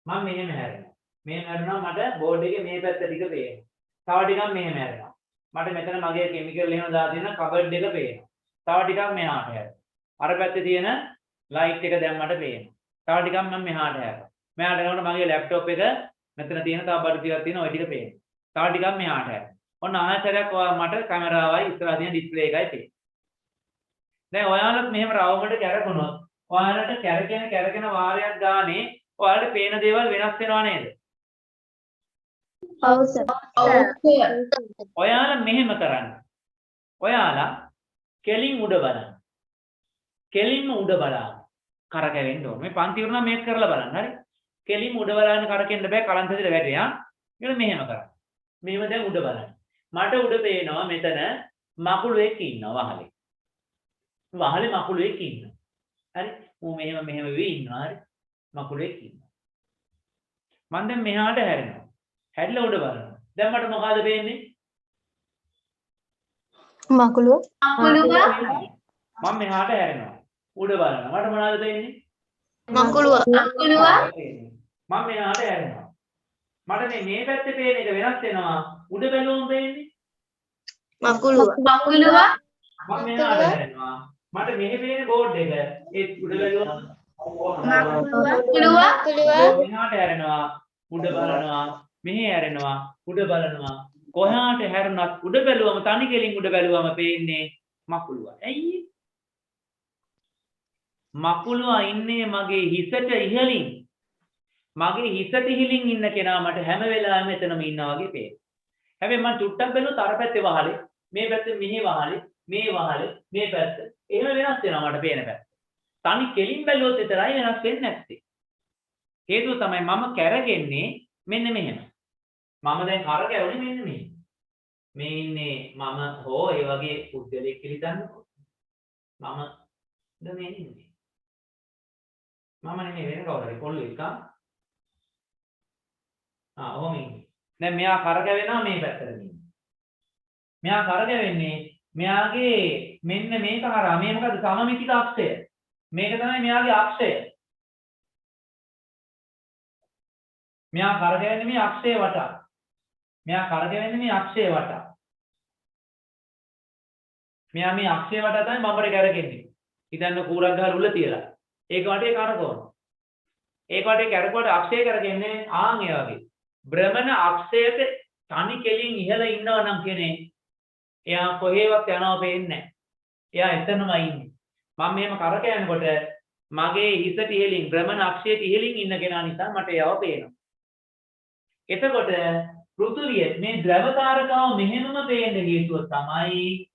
මම මෙහෙම හැරෙනවා. මෙහෙම හැරෙනවා මට බෝඩ් එකේ මේ පැත්ත ටික පේනවා. තව ටිකක් මෙහෙම හැරෙනවා. මට මෙතන මගේ කිමිකල් එහෙම දාලා තියෙන කබඩ් එක පේනවා. තව ටිකක් මෙහාට හැරෙනවා. අර පැත්තේ තියෙන ලයිට් එක දැන් මට පේනවා. තව ටිකක් මම මෙහාට හැරෙනවා. මෙහාට යනකොට මගේ ලැප්ටොප් එක මෙතන තියෙන තව බඩු ටිකක් තියෙන ওই ටික පේනවා. තව ටිකක් මෙහාට හැරෙනවා. ඔන්න ආයතරයක් මට කැමරාවයි ඉස්සරහ තියෙන ඩිස්ප්ලේ එකයි පේනවා. දැන් ඔයාලත් මෙහෙම රවුමකට කැරකුණොත් ඔයාලට කැරකෙන වාරයක් ගානේ ඔයාලට පේන දේවල් වෙනස් වෙනව නේද? ඔව් සර්. ඔයාලා මෙහෙම කරන්න. ඔයාලා කෙලින් උඩ බලන්න. කෙලින්ම උඩ බලන්න. කරකැවෙන්න ඕනේ. මේ පන්ති වුණා මේක කරලා බලන්න. හරි? කෙලින්ම උඩ බලන්න කරකෙන්න බෑ කලන්තෙදිට වැටෙනවා. ඊට මෙහෙම කරන්න. මෙහෙම දැන් උඩ බලන්න. මට උඩ පේනවා මෙතන මකුළුවෙක් ඉන්නවා වහලේ. වහලේ මකුළුවෙක් ඉන්නවා. හරි? ඌ මෙහෙම වෙවි ඉන්නවා. හරි? මකුළුවෙක් ඉන්නවා. මම දැන් මෙහාට හැරෙනවා. හැරිලා උඩ බලනවා. දැන් මට මොකද පේන්නේ? මකුළුව. මම මෙහාට හැරෙනවා. උඩ බලනවා. මට මොනවද පේන්නේ? මකුළුව. මම මෙහාට හැරෙනවා. මට මේ පැත්තේ පේන එක වෙනස් වෙනවා. උඩ බැලුවම පේන්නේ මකුළුව. මම මෙහාට හැරෙනවා. මට මෙහි පේන බෝඩ් එක ඒ උඩ බැලුවම මෙහාට හැරෙනවා. උඩ බලනවා. මෙහි හැරෙනවා. උඩ බලනවා. කොහාට හැරුණත් උඩ බැලුවම තනි කෙලින් උඩ බැලුවම පේන්නේ මකුළුවා. ඇයි? මකුළුවා ඉන්නේ මගේ හිසට ඉහළින්. මගේ හිසට ඉහළින් ඉන්න කෙනා මට හැම වෙලාවෙම එතනම ඉන්නා වගේ පේනවා. හැබැයි මම චුට්ටක් බැලුවොත් අර පැත්තේ වහලේ, මේ පැත්තේ මෙහි වහලේ, මේ වහලේ, මේ පැත්ත. එහෙම වෙනස් වෙනවා මට පේන පැත්ත. තනි කෙලින් බැලුවොත් විතරයි වෙනස් වෙන්නේ නැත්තේ. හේතුව තමයි මම කැරගෙන්නේ මෙන්න මෙහෙම. මම දැන් කරකැවුනේ මෙන්න මෙහෙම. මේ ඉන්නේ මම හෝ ඒ වගේ පුද්ගලෙක් කියලා හිතන්නකෝ. මම ද මේ ඉන්නේ. මම නෙමෙයි වෙන කවුරු හරි කොල්ල එක. ඔහොම ඉන්නේ. දැන් මෙයා කරකැවෙනවා මේ පැත්තට ඉන්නේ. මෙයා කරකැවෙන්නේ මෙයාගේ මෙන්න මේක හරහා. මේ මොකද සමමිතික අක්ෂය. මේක තමයි මෙයාගේ අක්ෂය. මෙයා කරකැවෙන්නේ මේ අක්ෂය වටා. මෙයා කරකැවෙන්නේ මේ අක්ෂය වටා. මෙයා මේ අක්ෂය වටා තමයි බඹරේ කරකෙන්නේ. හිතන්න කූරක් ගහ රුල තියලා. ඒක වටේ කරකවනවා. ඒක වටේ කරකවුවට අක්ෂය කරකෙන්නේ ආන් ඒ වගේ. භ්‍රමණ අක්ෂයට තනි කෙලින් ඉහළ ඉන්නවා නම් කියන්නේ එයා කොහේවත් යනවා පේන්නේ නැහැ. එයා එතනම ඉන්නේ. මම මෙහෙම කරකැවෙනකොට මගේ හිසට ඉහළින් භ්‍රමණ අක්ෂයට ඉහළින් ඉන්න කෙනා නිසා මට එයාව පේනවා. එතකොට පෘථුවිය මේ ද්‍රවතාරකාව මෙහෙමම පේන්න හේතුව තමයි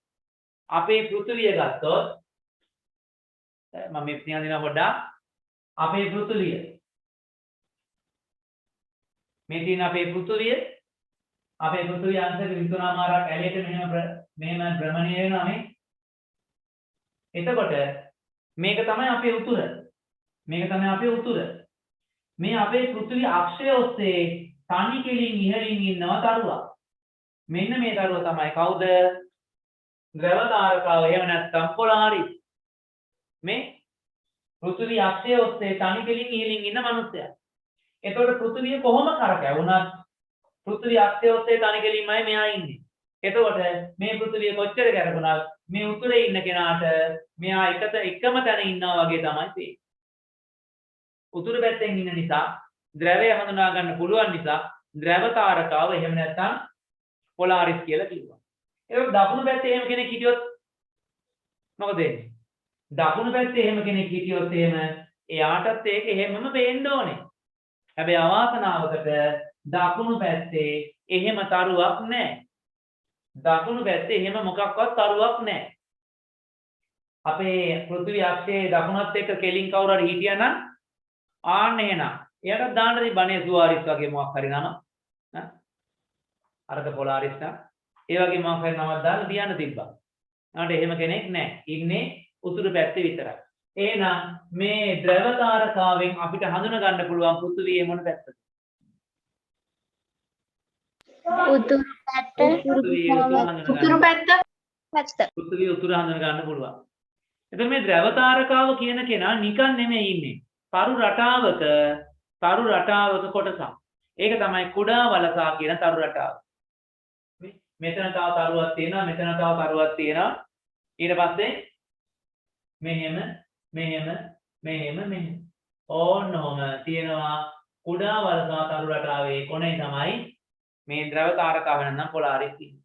අපේ පෘථුවිය ගත්තොත් මම මේ පිටින් දිනා පොඩ්ඩක් අපේ පෘථුවිය මේ තියෙන අපේ පෘථුවිය අංශක විතුනාමාරක් ඇලයට මෙහෙම භ්‍රමණය වෙනවා නේ. එතකොට මේක තමයි අපේ උතුර. මේ අපේ පෘථිවි අක්ෂය ඔස්සේ තනි කෙලින් ඉහළින් ඉන්නවා තරුවක්. මෙන්න මේ තරුව තමයි කවුද? ද්‍රවතාරකාව. එහෙම නැත්නම් පොලාරිස්. මේ පෘථිවි අක්ෂය ඔස්සේ තනි කෙලින් ඉහළින් ඉන්න මිනිසයා. එතකොට පෘථිවිය කොහොම කරකැවුණත් පෘථිවි අක්ෂය ඔස්සේ තනි කෙලින්මයි මෙයා ඉන්නේ. එතකොට මේ පෘථිවිය කොච්චර කරකුණත් මේ උතුරේ ඉන්න කෙනාට මෙයා එකම තැන ඉන්නවා වගේ තමයි පේන්නේ. උතුරු පැත්තෙන් ඉන්න නිසා ද්‍රවය හඳුනා ගන්න පුළුවන් නිසා ද්‍රවතාරකාව එහෙම නැත්නම් පොලාරිස් කියලා කිව්වා. ඒක දකුණු පැත්තේ එහෙම කෙනෙක් හිටියොත් මොකද වෙන්නේ? දකුණු පැත්තේ එහෙම කෙනෙක් හිටියොත් එහෙම එයාටත් ඒක එහෙමම පේන්න ඕනේ. හැබැයි අවාසනාවකට දකුණු පැත්තේ එහෙම තරුවක් නැහැ. දකුණු පැත්තේ එහෙම මොකක්වත් තරුවක් නැහැ. අපේ පෘථිවි අක්ෂයේ දකුණත් එක්ක කෙලින් කවුරු හරි හිටියනම් ආන්න එහෙනම් එයාට දාන්න තිබ්බනේ සුවාරිස් වගේ මොකක් හරි නම අරක පොලාරිස් නා ඒ වගේ මොකක් හරි නමක් දාලා තියන්න තිබ්බා. නාට එහෙම කෙනෙක් නැහැ. ඉන්නේ උතුරු පැත්තේ විතරයි. එහෙනම් මේ ද්‍රවතාරකාවෙන් අපිට හඳුන ගන්න පුළුවන් පෘථිවියේ මොන පැත්තද? උතුරු පැත්ත. උතුරු පැත්ත. පෘථිවිය උතුර හඳුන ගන්න පුළුවන්. එතකොට මේ ද්‍රවතාරකාව කියන කෙනා නිකන් නෙමෙයි ඉන්නේ. තරු රටාවක කොටසක්. ඒක තමයි කුඩා වලසා කියන තරු රටාව. මෙතන තව තරුවක් තියෙනවා, මෙතන තව තරුවක් තියෙනවා. ඊට පස්සේ මෙහෙම ඕන්නෝම තියෙනවා කුඩා වලසා තරු රටාවේ කොනේ තමයි මේ ද්‍රවතාරකාව නැත්නම් පොලාරිස් ඉන්නේ.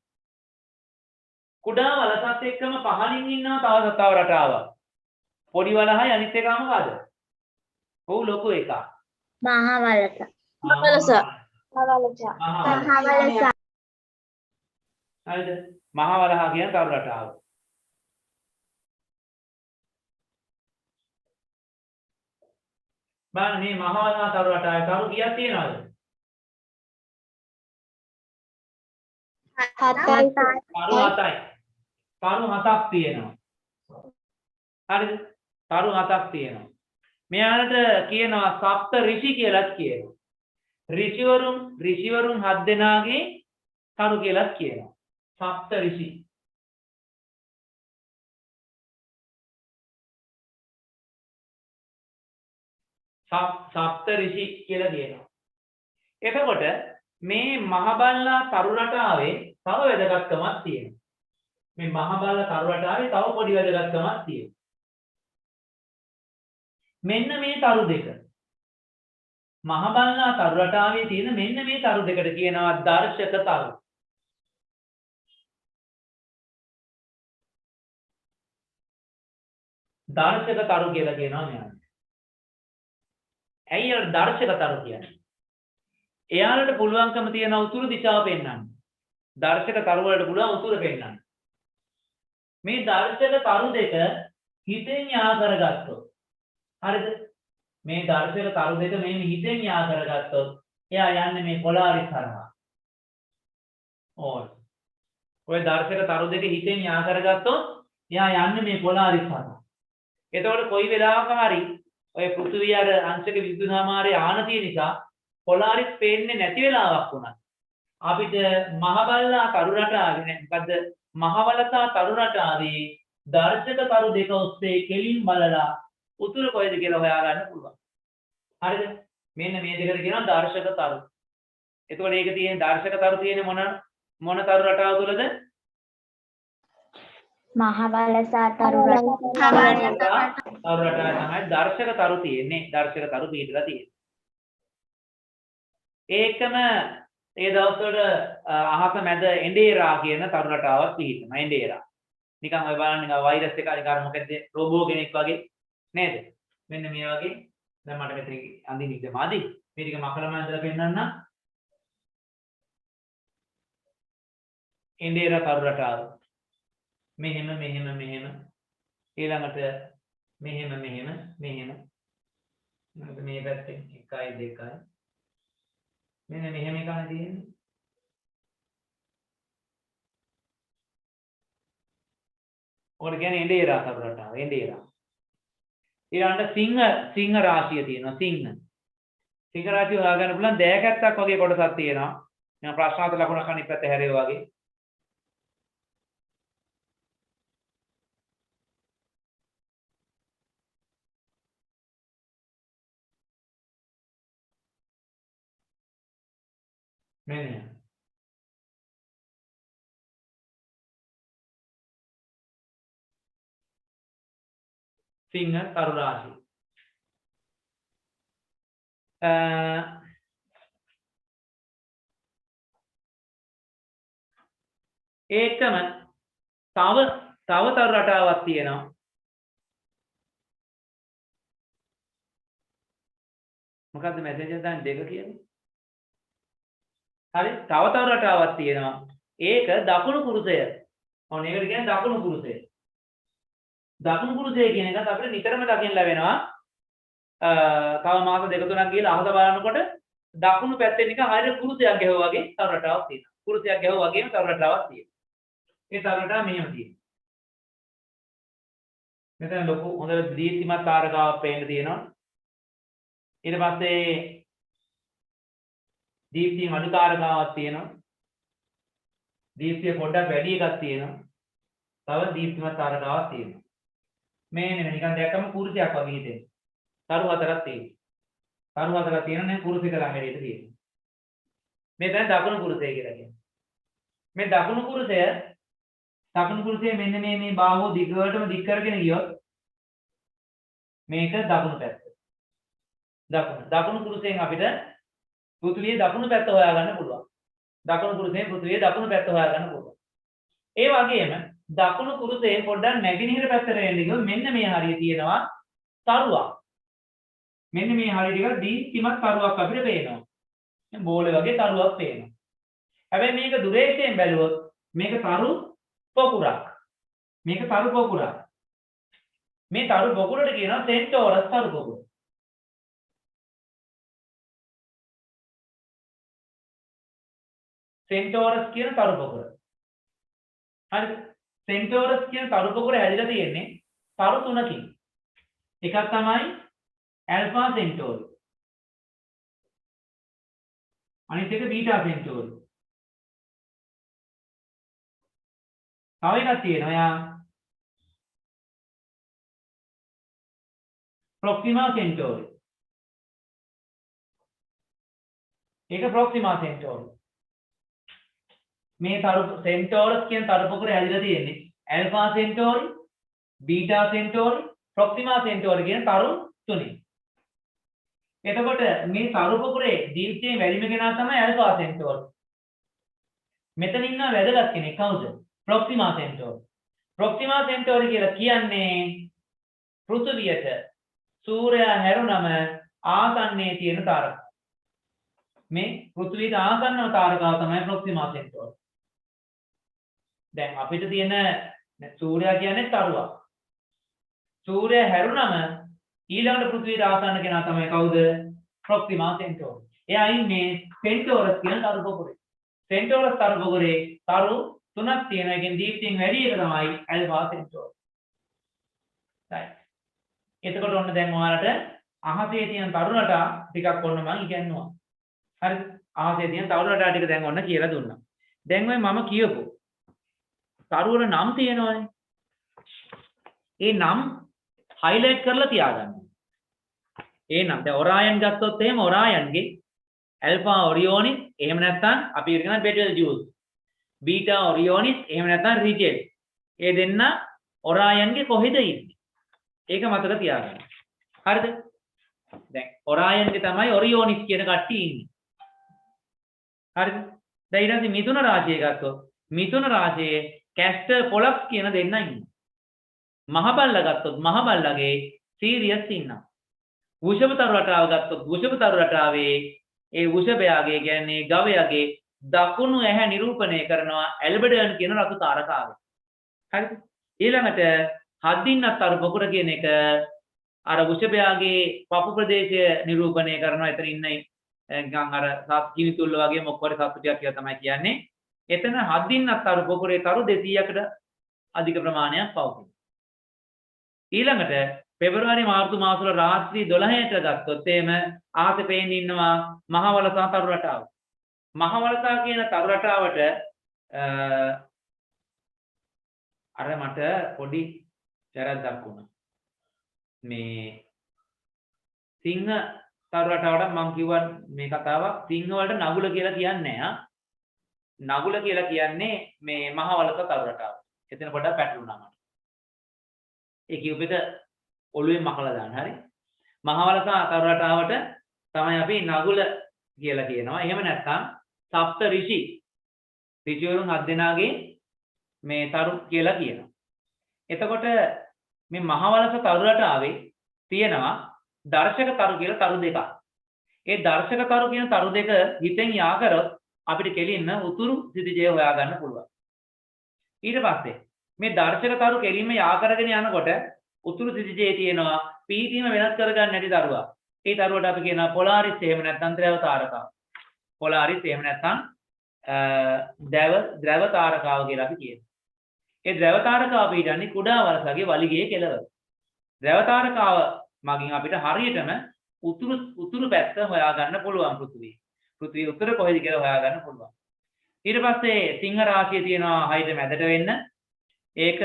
කුඩා වලසත් එක්කම පහළින් ඉන්නවා තව රටාවක්. පොඩි වලහයි අනිත් එකම මොකද? ඔව් ලොකු එකක්. මහා වලස. හරිද? මහා වලහා කියන තරු රටාව. බලන්න මේ මහා වලහා තරු රටාවේ තරු කීයක් තියෙනවද? 7යි. තරු 7ක් තියෙනවා. හරිද? තරු 7ක් තියෙනවා. මෙයාලට කියනවා සප්ත ඍෂි කියලාත් කියනවා. ඍෂිවරුන් 7 දෙනාගේ තරු කියලාත් කියනවා. සප්ත ඍෂි. සප්ත ඍෂි කියලා කියනවා. එතකොට මේ මහබල්ලා තරු රටාවේ තව වැදගත්කමක් තියෙනවා. මේ මහබල්ලා තරු රටාවේ තව පොඩි වැදගත්කමක් තියෙනවා. මෙන්න මේ තරු දෙක. මහබල්ලා තරු රටාවේ තියෙන මෙන්න මේ තරු දෙකට කියනවා දර්ශක තරු. දර්ශක තරු කියලා කියනවා මෙයාට. ඇයි අර දර්ශක තරු කියන්නේ? එයාලට පුළුවන්කම තියෙන උතුරු දිශාව පෙන්වන්න. දර්ශක තරු වලට පුළුවන් උතුර පෙන්නන්න. මේ දර්ශක තරු දෙක හිතෙන් යා කරගත්තොත් හරිද? මේ දර්ශක තරු දෙක මේ හිතෙන් යා කරගත්තොත් එයා යන්නේ මේ පොලාරිස් හරහා. ඕන. ඔය දර්ශක තරු දෙක හිතෙන් යා කරගත්තොත් එයා යන්නේ මේ පොලාරිස් හරහා. එතකොට කොයි වෙලාවක හරි ඔය පෘථිවිය අර අංශක විද්‍යුත් සාමාරයේ ආන තියෙන නිසා පොලාරිස් පේන්නේ නැති වෙලාවක් වුණා. අපිට මහබල්ලා තරු රටාවේ මොකද්ද මහවලතා තරු රටාවේ දර්ශක තරු දෙක ඔස්සේ කෙලින් බලලා උතුර කොයිද කියලා හොයාගන්න පුළුවන්. හරිද? මෙන්න මේ දෙකට කියනවා දර්ශක තරු. එතකොට ඒක තියෙන දර්ශක තරු තියෙන මොන තරු රටාව තුලද? මහවලසා තරු රටාව. තරු රටාව තමයි දර්ශක තරු තියෙන්නේ. දර්ශක තරු පිටලා තියෙන්නේ. ඒකම ඒ දවස්වල අහස මැද එඬේරා කියන තරු රටාවක් පිහිටනවා. එඬේරා. නිකන් ඔය බලන්න නිකන් වෛරස් එක නිකන් අර මොකද රෝබෝ කෙනෙක් වගේ නේද? මෙන්න මේ වගේ දැන් මට මෙතන අඳින්න ඉඳමාදී මේ ටික මකලම ඇඳලා පෙන්නන්න. එඬේරා තරු රටාව. මෙහෙම ඊළඟට මෙහෙම මේ පැත්තෙන් 1 2 මෙන්න මෙහෙම එකක් තියෙන්නේ. ඔකට කියන්නේ එඬේරා තරු රටාව. එඬේරා. ඊළඟට සිංහ රාශිය තියෙනවා. සිංහ රාශිය හොයාගන්න පුළුවන් දෑකැත්තක් වගේ කොටසක් තියෙනවා. මම ප්‍රශ්නාර්ථ ලකුණක් අනිත් පැත්ත හැරෙවා වගේ. මෙන්න සිංහ තරු රාශිය. ඒකම තව තරු රටාවක් තියෙනවා. මොකද්ද මැසේජ් එක දැන් දෙක කියන්නේ? හරි තව තරු රටාවක් තියෙනවා. ඒක දකුණු කුරුසය. ඔන්න ඒකට කියන්නේ දකුණු කුරුසය. දකුණු කුරුසය කියන එකත් අපිට නිතරම දකින්න ලැබෙනවා. තව මාස දෙක තුනක් ගිහලා අහස බලනකොට දකුණු පැත්තෙන් නිකන් හරියට කුරුසයක් ගැහුවා වගේ තරු රටාවක් තියෙනවා. කුරුසයක් ගැහුවා වගේම තරු රටාවක් තියෙනවා. ඒ තරු රටාව මෙහෙම තියෙනවා. මෙතන ලොකු හොඳ දීප්තිමත් තාරකාවක් පේන්න තියෙනවා. ඊට පස්සේ දීප්තිය අඩු තාරකාවක් තියෙනවා. දීප්තිය පොඩ්ඩක් වැඩි එකක් තියෙනවා. තව දීප්තිමත් තාරකාවක් තියෙනවා. මේ නිකන් දැක්කම කුරුසයක් වගේ හිතෙනවා. තරු හතරක් තියෙනවා. තරු හතරක් තියෙනවා නේ කුරුසික ළඟට තියෙනවා. මේ තමයි දකුණු කුරුසය කියලා කියන්නේ. මේ දකුණු කුරුසය මෙන්න මේ බාහුව දිගටම දික් කරගෙන ගියොත් මේක දකුණු පැත්ත. දකුණු කුරුසයෙන් අපිට පෘථිවියේ දකුණු පැත්ත හොයාගන්න පුළුවන්. දකුණු කුරුසයෙන් පෘථිවියේ දකුණු පැත්ත හොයාගන්න පුළුවන්. ඒ වගේම දකුණු කුරුසයෙන් පොඩ්ඩක් නැගෙනහිර පැත්තට එන්න ගියොත් මෙන්න මේ හරිය තියෙනවා තරුවක්. මෙන්න මේ හරිය ටික දීප්තිමත් තරුවක් අපිට පේනවා. මේ බෝලේ වගේ තරුවක් පේනවා. හැබැයි මේක දුරේෂයෙන් බැලුවොත් මේක තරු පොකුරක්. මේ තරු පොකුරට කියනවා සෙන්ටෝරස් තරු පොකුර. සෙන්ටෝරස් කියන තරු පොකුර. හරිද? සෙන්ටෝරස් කියන තරු පොකුර හැදිලා තියෙන්නේ තරු තුනකින්. එකක් තමයි ඇල්ෆා සෙන්ටෝරි. අනිත් එක බීටා සෙන්ටෝරි. තව එකක් තියෙනවා යා ප්‍රොක්සිමා සෙන්ටෝරි. ඒක ප්‍රොක්සිමා සෙන්ටෝරි. මේ තරු සෙන්ටෝරස් කියන තරු පොකුර හැදිලා තියෙන්නේ alpha Centauri, Beta Centauri, Proxima සෙන්ටෝරි කියන තරු තුනේ. එතකොට මේ තරු පොකුරේ දීප්තියෙන් වැඩිම කෙනා තමයි ඇල්ෆා සෙන්ටෝරි. මෙතන ඉන්න වැදගත් කෙනෙක් කවුද? ප්‍රොක්සිමා සෙන්ටෝරි. ප්‍රොක්සිමා සෙන්ටෝරි කියලා කියන්නේ පෘථිවියට සූර්යයා හැරුණම ආසන්නයේ තියෙන තාරකාව. මේ පෘථිවියට ආසන්නව තාරකාව තමයි ප්‍රොක්සිමා සෙන්ටෝරි. දැන් අපිට තියෙන සූර්යයා කියන්නේ තරුවක්. සූර්යයා හැරුණම ඊළඟට පෘථිවියට ආසන්න කෙනා තමයි කවුද? ප්‍රොක්සිමා සෙන්ටෝරස්. එයා ඉන්නේ සෙන්ටෝරස් කියන තරු පොකුරේ. සෙන්ටෝරස් තරු පොකුරේ තරු තුනක් තියෙනවා. ඒකෙන් දීප්තියෙන් වැඩි එක තමයි ඇල්ෆා සෙන්ටෝරස්. right. එතකොට ඔන්න දැන් ඔයාලට අහසේ තියෙන තරු රටා ටිකක් ඔන්න මම ඉගෙනුවා. හරිද? අහසේ තියෙන තරු රටා ටික දැන් ඔන්න කියලා දුන්නා. දැන් ඔය මම කියපු තරු වල නම් තියෙනවනේ. ඒ නම් highlight කරලා තියාගන්න. ඒ නම් දැන් ඔරායන් ගත්තොත් එහෙම ඔරායන්ගේ ඇල්ෆා ඔරියෝනිස් එහෙම නැත්නම් අපි කියන බෙටල්ජූස්. බීටා ඔරියෝනිස් එහෙම නැත්නම් රිජෙල්. ඒ දෙන්න ඔරායන්ගේ කොහෙද ඉන්නේ? ඒක මතක තියාගන්න. හරිද? දැන් ඔරායන්ගේ තමයි ඔරියෝනිස් කියන කට්ටිය ඉන්නේ. හරිද? දැන් ඊට පස්සේ මිථුන රාශිය ගත්තොත් මිථුන රාශියේ කැස්ටර් පොලක්ස් කියන දෙන්න ඉන්නවා. මහ බල්ලා ගත්තොත් මහ බල්ලාගේ සීරියස් ඉන්නවා. වෘෂභ තරු රටාව ගත්තොත් වෘෂභ තරු රටාවේ ඒ වෘෂභයාගේ කියන්නේ ගවයාගේ දකුණු ඇහැ නිරූපණය කරනවා ඇල්බඩර්න් කියන රතු තාරකාව. හරිද? ඊළඟට හදින්නත් තරු පොකුර කියන එක අර වෘෂභයාගේ පපු ප්‍රදේශය නිරූපණය කරනවා. එතන ඉන්න නිකන් අර කිනිතුල්ල වගේ මොකක්වර සත්තු ටිකක් කියලා තමයි කියන්නේ. එතන හදින්නත් තරු පොකුරේ තරු 200කට අධික ප්‍රමාණයක් පවතිනවා. ඊළඟට පෙබරවාරි මාර්තු මාස වල රාත්‍රී 12ට ගත්තොත් එහෙම ආසේ පේන්න ඉන්නවා මහවලසා තරු රටාව. මහවලසා කියන තරු රටාවට අර මට පොඩි වැරද්දක් වුණා. මේ සිංහ තරු රටාවට මම කිව්වා මේ කතාවක් සිංහ වලට නගුල කියලා කියන්නේ නැහැ. නගුල කියලා කියන්නේ මේ මහවලසා තරු රටාව. එතන පොඩ්ඩක් පැටලුණා මට. ඒ කියුප එක ඔළුවෙන් මකලා දාන්න හරි. මහවලසා තරු රටාවට තමයි අපි නගුල කියලා කියනවා. එහෙම නැත්නම් සප්ත ඍෂි ඍෂිවරුන් 7 දෙනාගේ මේ තරු කියලා කියනවා. එතකොට මේ මහවලසා තරු රටාවේ තියෙනවා දර්ශක තරු කියලා තරු දෙකක්. ඒ දර්ශක තරු කියන තරු දෙක හිතෙන් යා කරොත් අපිට කෙලින්න උතුරු සිදිජය හොයාගන්න පුළුවන්. ඊට පස්සේ මේ දර්ශක තරු කෙලින්ම යා කරගෙන යනකොට උතුරු සිදිජයේ තියෙනවා පීතිම වෙනස් කරගන්න නැති දරුවා. ඒ දරුවට අපි කියනවා පොලාරිස් එහෙම නැත්නම් ද්‍රව තාරකාව. පොලාරිස් එහෙම නැත්නම් ද්‍රව තාරකාව කියලා අපි කියනවා. ඒ ද්‍රව තාරකාව පිටන්නේ කුඩා වලසගේ වලිගයේ කෙළවර. ද්‍රව තාරකාව මගින් අපිට හරියටම උතුරු පැත්ත හොයාගන්න පුළුවන් පෘථිවිය. පෘථිවිය උත්තර කොහෙද කියලා හොයාගන්න පුළුවන්. ඊට පස්සේ සිංහ රාශිය තියෙනවා හයිට මැදට වෙන්න. ඒක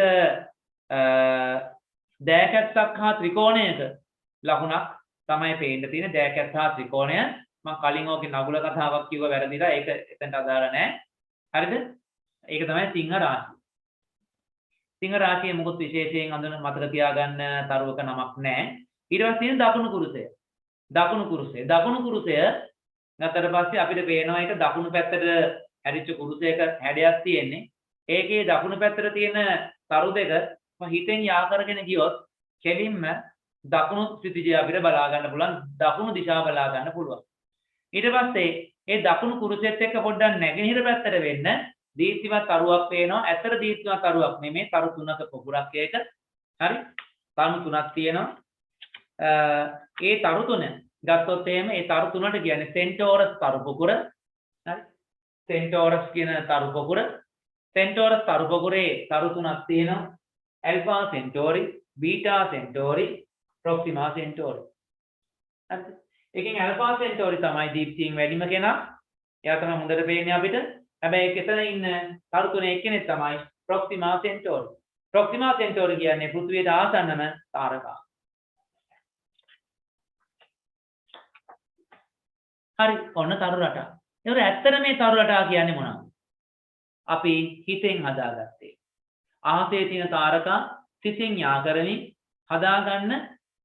දෑකැත්තක් හා ත්‍රිකෝණයක ලකුණක් තමයි පේන්න තියෙන. දෑකැත්ත හා ත්‍රිකෝණය මම කලින් ඕකේ නගුල කතාවක් කිව්ව වැරදිලා ඒක එතනට අදාළ නැහැ. හරිද? ඒක තමයි සිංහ රාශිය. සිංහ රාශියේ මොකද විශේෂයෙන් අඳුන මතක තියාගන්න තරුවක නමක් නැහැ. ඊට පස්සේ දකුණු කුරුසය. දකුණු කුරුසය ගත්තට පස්සේ අපිට පේනවා ඒක දකුණු පැත්තට හැරිච්ච කුරුසයක හැඩයක් තියෙන්නේ. ඒකේ දකුණු පැත්තට තියෙන තරු දෙක හිතෙන් යා කරගෙන ගියොත් කෙලින්ම දකුණු සිතිජය අපිට බලා ගන්න පුළුවන්. දකුණු දිශාව බලා ගන්න පුළුවන්. ඊට පස්සේ ඒ දකුණු කුරුසෙත් එක්ක පොඩ්ඩක් නැගෙනහිර පැත්තට වෙන්න දීප්තිමත් තරුවක් පේනවා. ඇත්තට දීප්තිමත් තරුවක් නෙමෙයි. තරු තුනක පොකුරක් ඒක. හරි? තරු තුනක් තියෙනවා. ඒ තරු තුන ගත්තොත් එහෙම ඒ තරු තුනට කියන්නේ සෙන්ටෝරස් තරු පොකුර. හරි? සෙන්ටෝරස් කියන තරු පොකුර. සෙන්ටෝරස් තරු පොකුරේ තරු තුනක් තියෙනවා. Alpha Centauri, Beta Centauri, Proxima Centauri. හරිද? එකෙන් ඇල්ෆා සෙන්ටෝරි තමයි දීප්තියෙන් වැඩිම කෙනා. එයා තමයි හොඳට පේන්නේ අපිට. හැබැයි ඒක එතන ඉන්න තරු තුනේ එක්කෙනෙක් තමයි ප්‍රොක්සිමා සෙන්ටෝරි. ප්‍රොක්සිමා සෙන්ටෝරි කියන්නේ පෘථිවියට ආසන්නම තාරකාව. හරි ඔන්න තරු රටා. ඒවල ඇත්තට මේ තරු රටා කියන්නේ මොනවද? අපි හිතෙන් හදාගත්තේ. ආහසේ තියෙන තාරකා සිතින් යා කරමින් හදාගන්න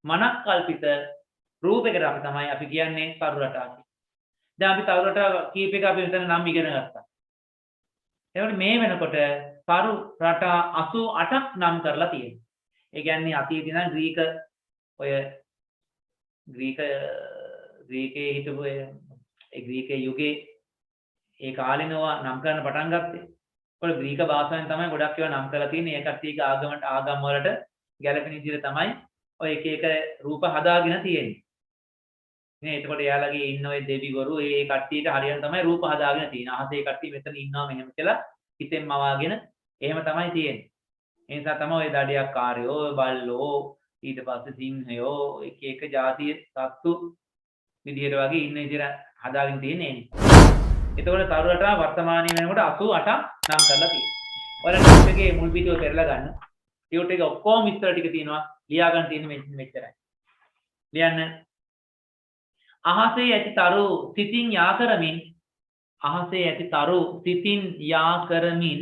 මනක් කල්පිත රූපයකට අපි තමයි අපි කියන්නේ තරු රටා කියලා. දැන් අපි තරු රටා කීපයක අපි මෙතන නම් ඉගෙන ගත්තා. ඒවල මේ වෙනකොට තරු රටා 88ක් නම් කරලා තියෙනවා. ඒ කියන්නේ අතීතේ ඉඳන් ග්‍රීකයේ හිටපු ඒ ග්‍රීක යුගයේ ඒ කාලේනවා නම් කරන්න පටන් ගත්තේ. ඔය ග්‍රීක භාෂාවෙන් තමයි ගොඩක් ඒවා නම් කරලා තියෙන්නේ. ඒ කට්ටියක ආගම් වලට ගැළපෙන විදිහට තමයි ඔය එක එක රූප හදාගෙන තියෙන්නේ. නේ එතකොට එයාලගේ ඉන්න ඔය දෙවිවරු ඒ කට්ටියට හරියට තමයි රූප හදාගෙන තියෙන්නේ. අහසේ කට්ටිය මෙතන ඉන්නවා මෙහෙම කියලා හිතෙන් මවාගෙන එහෙම තමයි තියෙන්නේ. ඒ නිසා තමයි ඔය දඩයක්කාරයෝ, බල්ලෝ, ඊට පස්සේ සිංහයෝ එක එක જાතිය සත්තු විදිහට වගේ ඉන්න විදිහට හදාගෙන තියෙන්නේ. එතකොට තරු රටා වර්තමානයේ වෙනකොට 88ක් නම් කරලා තියෙනවා. ඔයාලා ටියුට් එකේ මුල් පිටුව පෙරලා ගන්න. ටියුට් එකේ ඔක්කොම විස්තර ටික තියෙනවා. ලියා ගන්න තියෙන්නේ මෙච්චරයි. ලියන්න. අහසේ ඇති තරු සිතින් යා කරමින් අහසේ ඇති තරු සිතින් යා කරමින්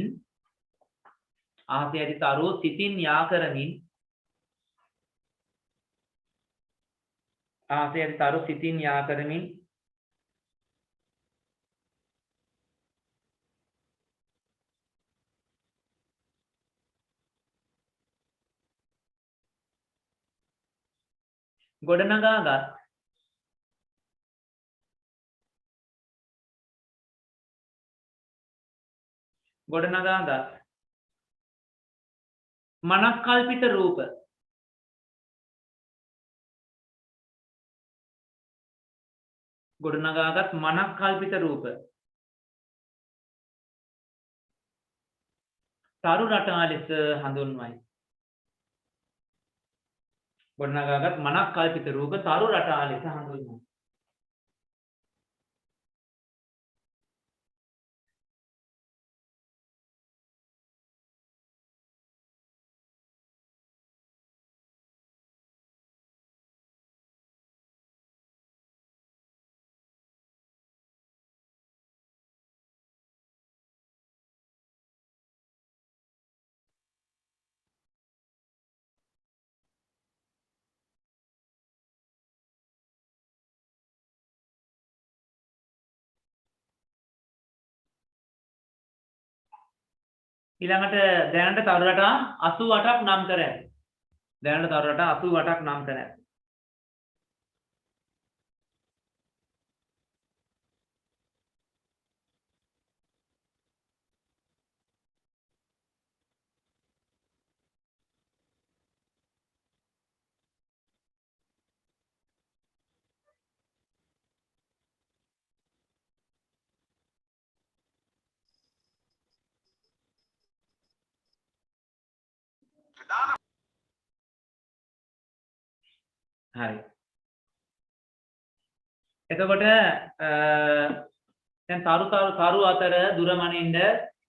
අහසේ ඇති තරු සිතින් යා කරමින් අහසේ ඇති තරු සිතින් යා කරමින් ගොඩනගාගත් මනක්කල්පිත රූප ගොඩනගාගත් මනක්කල්පිත රූප තරු රටා ලෙස හඳුන්වයි. ගොඩනගාගත් මනක්කල්පිත රූප තරු රටා ලෙස හඳුන්වයි. ඊළඟට දැනට තරු රටා 88ක් නම් කර ඇත. දැනට තරු රටා 88ක් නම් කර ඇත. හරි. එතකොට දැන් තරු අතර දුර මනින්න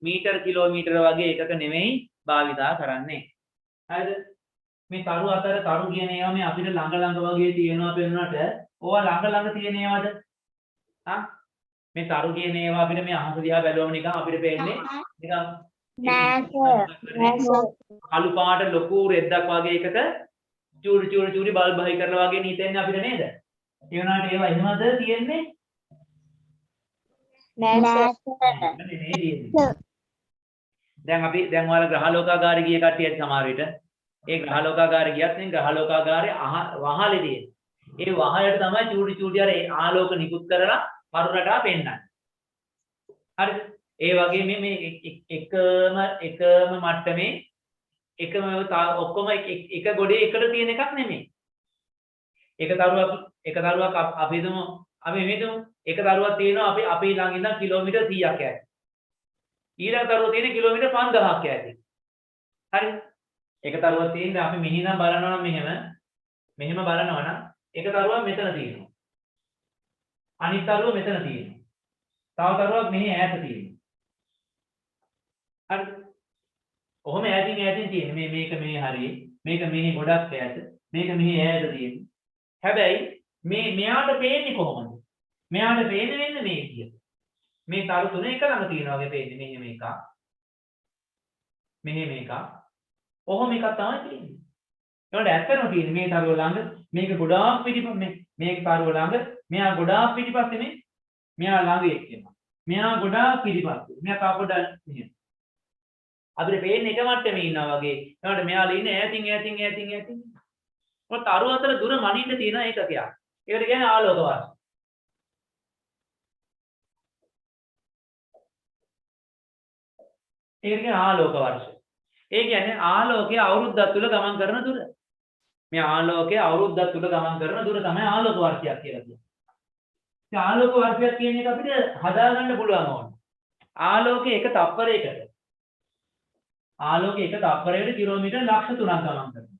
මීටර කිලෝමීටර වගේ එකක නෙමෙයි භාවිතා කරන්නේ. හරිද? මේ තරු අතර තරු කියන ඒවා මේ අපිට ළඟ වගේ තියෙනවා පෙන්වන්නට ඕවා ළඟ තියෙන ඒවාද? මේ තරු කියන ඒවා අපිට මේ අහස දිහා බැලුවම නිකන් අපිට පේන්නේ නිකන් කළු පාට ලොකු රෙද්දක් වගේ එකක චූරි බල්බ් හයි කරලා වගේ නීතෙන්නේ අපිට නේද? ඒ වුණාට ඒවා එහෙමද තියෙන්නේ? නෑ. දැන් ඔයාලා ග්‍රහලෝකාගාරේ ගිය කට්ටිය සමහර විට ඒ ග්‍රහලෝකාගාරේ ගියත් නේ ග්‍රහලෝකාගාරේ වහලේ තියෙන්නේ. ඒ වහලට තමයි චූටි අර ආලෝක නිකුත් කරලා තරු රටා පෙන්නන්නේ. හරිද? ඒ වගේ මේ එකම මට්ටමේ එකම ඔක්කොම එක ගොඩේ එකට තියෙන එකක් නෙමෙයි. එක දරුවක් අපි හිතමු එක දරුවක් තියෙනවා අපි ළඟ ඉඳන් කිලෝමීටර් 100ක් ඈත. ඊළඟ දරුවා තියෙන කිලෝමීටර් 5000ක් ඈත. හරි? එක දරුවක් තියෙන්නේ අපි මෙහිනම් බලනවා නම් මෙහෙම බලනවා නම් එක දරුවක් මෙතන තියෙනවා. අනිත් දරුවා මෙතන තියෙනවා. තව දරුවක් මෙහි ඈත තියෙනවා. හරි? ඔහොම ඈතින් තියෙන්නේ මේක මේ හරියි මේක මෙහි ගොඩක් ඈත මේක මෙහි ඈත තියෙන්නේ. හැබැයි මෙයාට පේන්නේ කොහොමද? මෙයාට පේන්නේ වෙන්නේ මේ විදියට. මේ තරු තුන එක ළඟ තියෙනවා වගේ පේන්නේ මෙහෙම එකක්. මෙහෙම එකක්. ඔහොම එකක් තමයි තියෙන්නේ. ඒකට ඇත්තටම තියෙන්නේ මේ තරුව ළඟ මේක ගොඩාක් පිටිපස්සේ මේක තරුව ළඟ මෙයා ගොඩාක් පිටිපස්සේ මෙයා ළඟ එක්කෙනා. මෙයා ගොඩාක් පිටිපස්සේ. මෙයා තව පොඩ්ඩක් මෙහෙම. අපිට පේන්නේ එක මට්ටමේ ඉන්නවා වගේ. ඒකට මෙයාලා ඉන්නේ ඈතින්. ඔය තරු අතර දුර මනින්න තියෙන ඒකකයක්. ඒකට කියන්නේ ආලෝක වර්ෂ. ඒක කියන්නේ ආලෝක වර්ෂ. ඒ කියන්නේ ආලෝකයේ අවුරුද්දක් තුල ගමන් කරන දුර. මේ ආලෝකයේ අවුරුද්දක් තුල ගමන් කරන දුර තමයි ආලෝක වර්ෂයක් කියලා කියන්නේ. ඉතින් ආලෝක වර්ෂයක් කියන එක අපිට හදාගන්න පුළුවන් ඕන. ආලෝකයේ එක තප්පරයකට ආලෝකයේ එක තප්පරයකට කිලෝමීටර් ලක්ෂ 3ක් ගමන් කරනවා.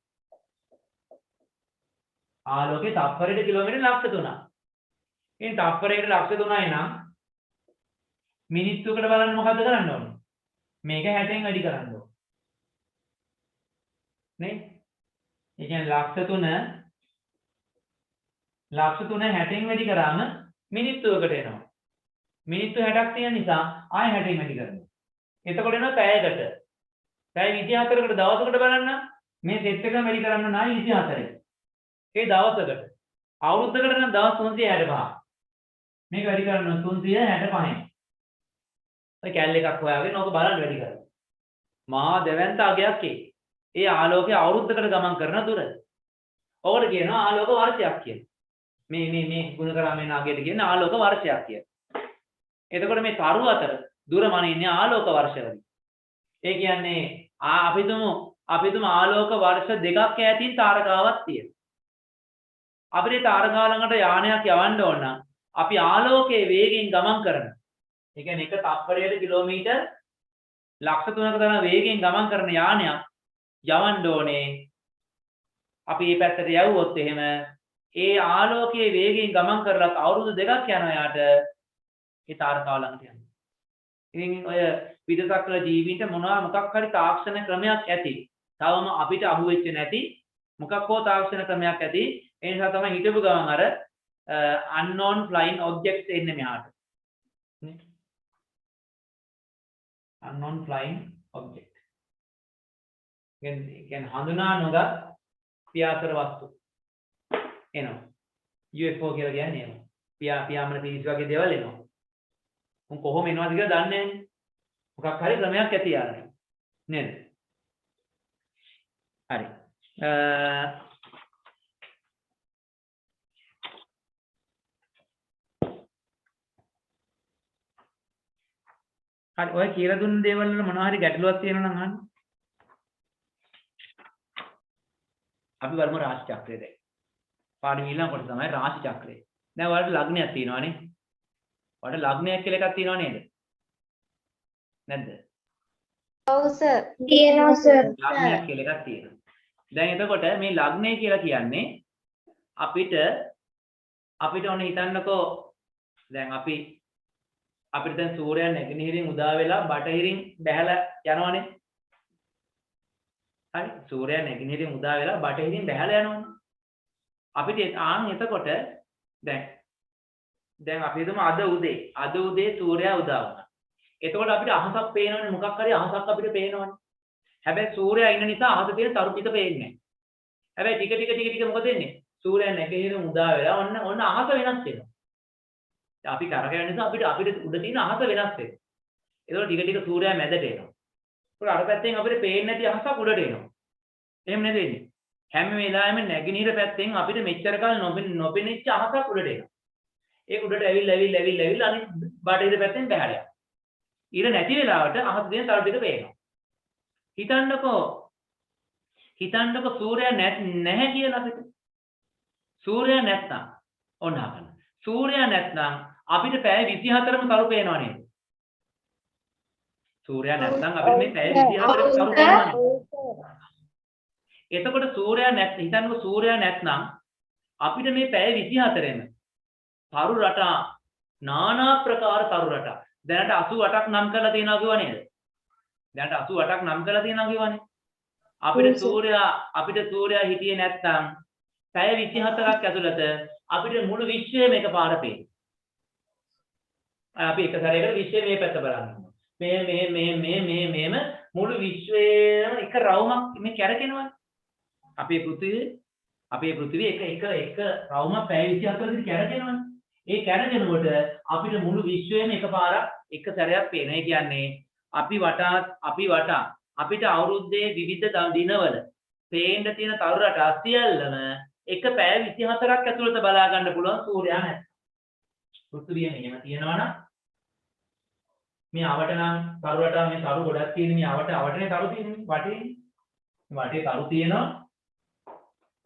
ආලෝකයේ තප්පරයකට කිලෝමීටර් ලක්ෂ 3ක්. ඉතින් තප්පරයකට ලක්ෂ 3යි නම් මිනිත්තුකට බලන්න මොකද්ද කරන්න ඕනේ? මේක 60න් වැඩි කරන්න ඕනේ. නේ? ඒ කියන්නේ ලක්ෂ 3 60න් වැඩි කරාම මිනිත්තුවකට එනවා. මිනිත්තු 60ක් තියෙන නිසා ආයෙ 60න් වැඩි කරනවා. එතකොට එනවා පැයකට. පැය 24කට දවසකට බලන්න මේ සෙට් එක වැඩි කරන්න නම් 24යි. ඒ දවසකට. අවුරුද්දකට නම් දවස් 365. මේක වැඩි කරන්න 365යි. ඔය කැලේ එකක් හොයාගෙන ඕක බලන්න වැඩි කරනවා. මහා දෙවන්ත අගයක් ඒ ආලෝකයේ අවුරුද්දකට ගමන් කරන දුර. ඕකට කියනවා ආලෝක වර්ෂයක් කියලා. මේ ගුණකරාමේ නාගයට කියන ආලෝක වර්ෂයක් කියලා. එතකොට මේ තරු අතර දුර මනින්නේ ආලෝක වර්ෂවලින්. ඒ කියන්නේ අපි තුමු ආලෝක වර්ෂ දෙකක් ඈතින් තාරකාවක් තියෙනවා. අපිට තාරකාව ළඟට යානයක් යවන්න ඕන නම් අපි ආලෝකයේ වේගයෙන් ගමන් කරන. ඒ කියන්නේ එක තප්පරයකට කිලෝමීටර් ලක්ෂ 3ක තරම් වේගයෙන් ගමන් කරන යානයක් යවන්න ඕනේ. අපි මේ පැත්තට යවුවොත් එහෙම ඒ ආලෝකයේ වේගයෙන් ගමන් කරලත් අවුරුදු දෙකක් යනවා යාට ඒ තාරකාව ළඟට යන්න. ඉතින් ඔය විදසක්ල ජීවීන්ට මොකක් හරි තාක්ෂණ ක්‍රමයක් ඇති. තවම අපිට අහුවෙච්ච නැති මොකක් හෝ තාක්ෂණ ක්‍රමයක් ඇති. ඒ නිසා තමයි හිතපු ගමන් අර unknown flying objects එන්නේ මෙහාට. unknown flying object. කියන්නේ හඳුනා නොගත් පියාසර වස්තු එනවා. UFO කියලා කියන්නේ එහෙම. පියාඹන පිරිස් වගේ දේවල් එනවා. උන් කොහොම එනවද කියලා දන්නේ නැහැ. මොකක් හරි ක්‍රමයක් ඇති යාළුවා. නේද? හරි. හරි ඔය කියලා දුන්න දේවල් වල මොනවා හරි ගැටලුවක් තියෙනවා නම් අහන්න. අපි බලමු රාශි චක්‍රය දැන්. පාඩම ඊළඟ කොට තමයි රාශි චක්‍රය. දැන් ඔයාලට ලග්නයක් තියෙනවානේ. ඔයාලට ලග්නයක් කියලා එකක් තියෙනව නේද? නැද්ද? ඔව් සර්. තියෙනවා සර්. ලග්නයක් කියලා එකක් තියෙනවා. දැන් එතකොට මේ ලග්නය කියලා කියන්නේ අපිට ඔන්න හිතන්නකෝ දැන් අපිට දැන් සූර්යයා නැගෙනහිරින් උදා වෙලා බටහිරින් බැහැලා යනවනේ. හරි සූර්යයා නැගෙනහිරින් උදා වෙලා බටහිරින් බැහැලා යනවනේ. අපිට එතකොට දැන් අපි හිතමු අද උදේ සූර්යයා උදා වුණා. එතකොට අපිට අහසක් පේනවනේ මොකක් හරි අහසක් අපිට පේනවනේ. හැබැයි සූර්යයා ඉන්න නිසා අහස තියෙන තරු ටික පේන්නේ නැහැ. හැබැයි ටික මොකද වෙන්නේ? සූර්යයා නැගෙනහිරින් උදා වෙලා ඔන්න අහස වෙනස් වෙනවා. අපි කරකැවෙන නිසා අපිට උඩ තියෙන අහස වෙනස් වෙනවා. ඒතකොට ටික සූර්යයා මැදට එනවා. ඒතකොට අර පැත්තෙන් අපිට පේන්නේ නැති අහසක් උඩට එනවා. එහෙම නේද වෙන්නේ? හැම වෙලාවෙම නැගෙනහිර පැත්තෙන් අපිට මෙච්චර කල් නොපෙනෙච්ච අහසක් උඩට එනවා. ඒක උඩට ඇවිල්ලා අනිත් බටහිර පැත්තෙන් බැහැලා යනවා. ඊට නැති වෙලාවට අහස තියෙන තරු ටික පේනවා. හිතන්නකෝ සූර්යයා නැහැ කියලා අපිට. සූර්යයා නැත්නම් ඔන්න අහන්න. සූර්යයා නැත්නම් අපිට පැය 24ම තරු පේනව නේද? සූර්යයා නැත්නම් අපිට මේ පැය 24ම තරු පේනවා නේද? එතකොට හිතන්නකෝ සූර්යයා නැත්නම් අපිට මේ පැය 24ෙම තරු රටා নানা ප්‍රකාර තරු රටා දැනට 88ක් නම් කරලා තියෙනවා කිව්වා නේද? දැනට 88ක් නම් කරලා තියෙනවා කිව්වනේ. අපිට සූර්යයා හිටියේ නැත්නම් පැය 24ක් ඇතුළත අපිට මුළු විශ්වයම එකපාර පේනවා. අපි එක සැරයකට විශ්වයේ මේ පැත්ත බලන්න. මේම මුළු විශ්වයම එක රවුමක් මේ කැරකෙනවා. අපේ පෘථිවිය එක රවුමක් පැය 24කට කැරකෙනවානේ. ඒ කැරකෙනකොට අපිට මුළු විශ්වයම එකපාරක් එක සැරයක් පේනවා. ඒ කියන්නේ අපි වටා අපිට අවුරුද්දේ විවිධ දිනවල පේන්න තියෙන තරු රටා සියල්ලම එක පැය 24ක් ඇතුළත බලා ගන්න පුළුවන් සූර්යයා නැත්නම්. පෘථිවිය මෙහෙම තියෙනවා නම් මේ අවට නම් තරු රටා මේ තරු ගොඩක් තියෙන මේ අවටනේ තරු තියෙන්නේ වටේ තරු තියෙනවා.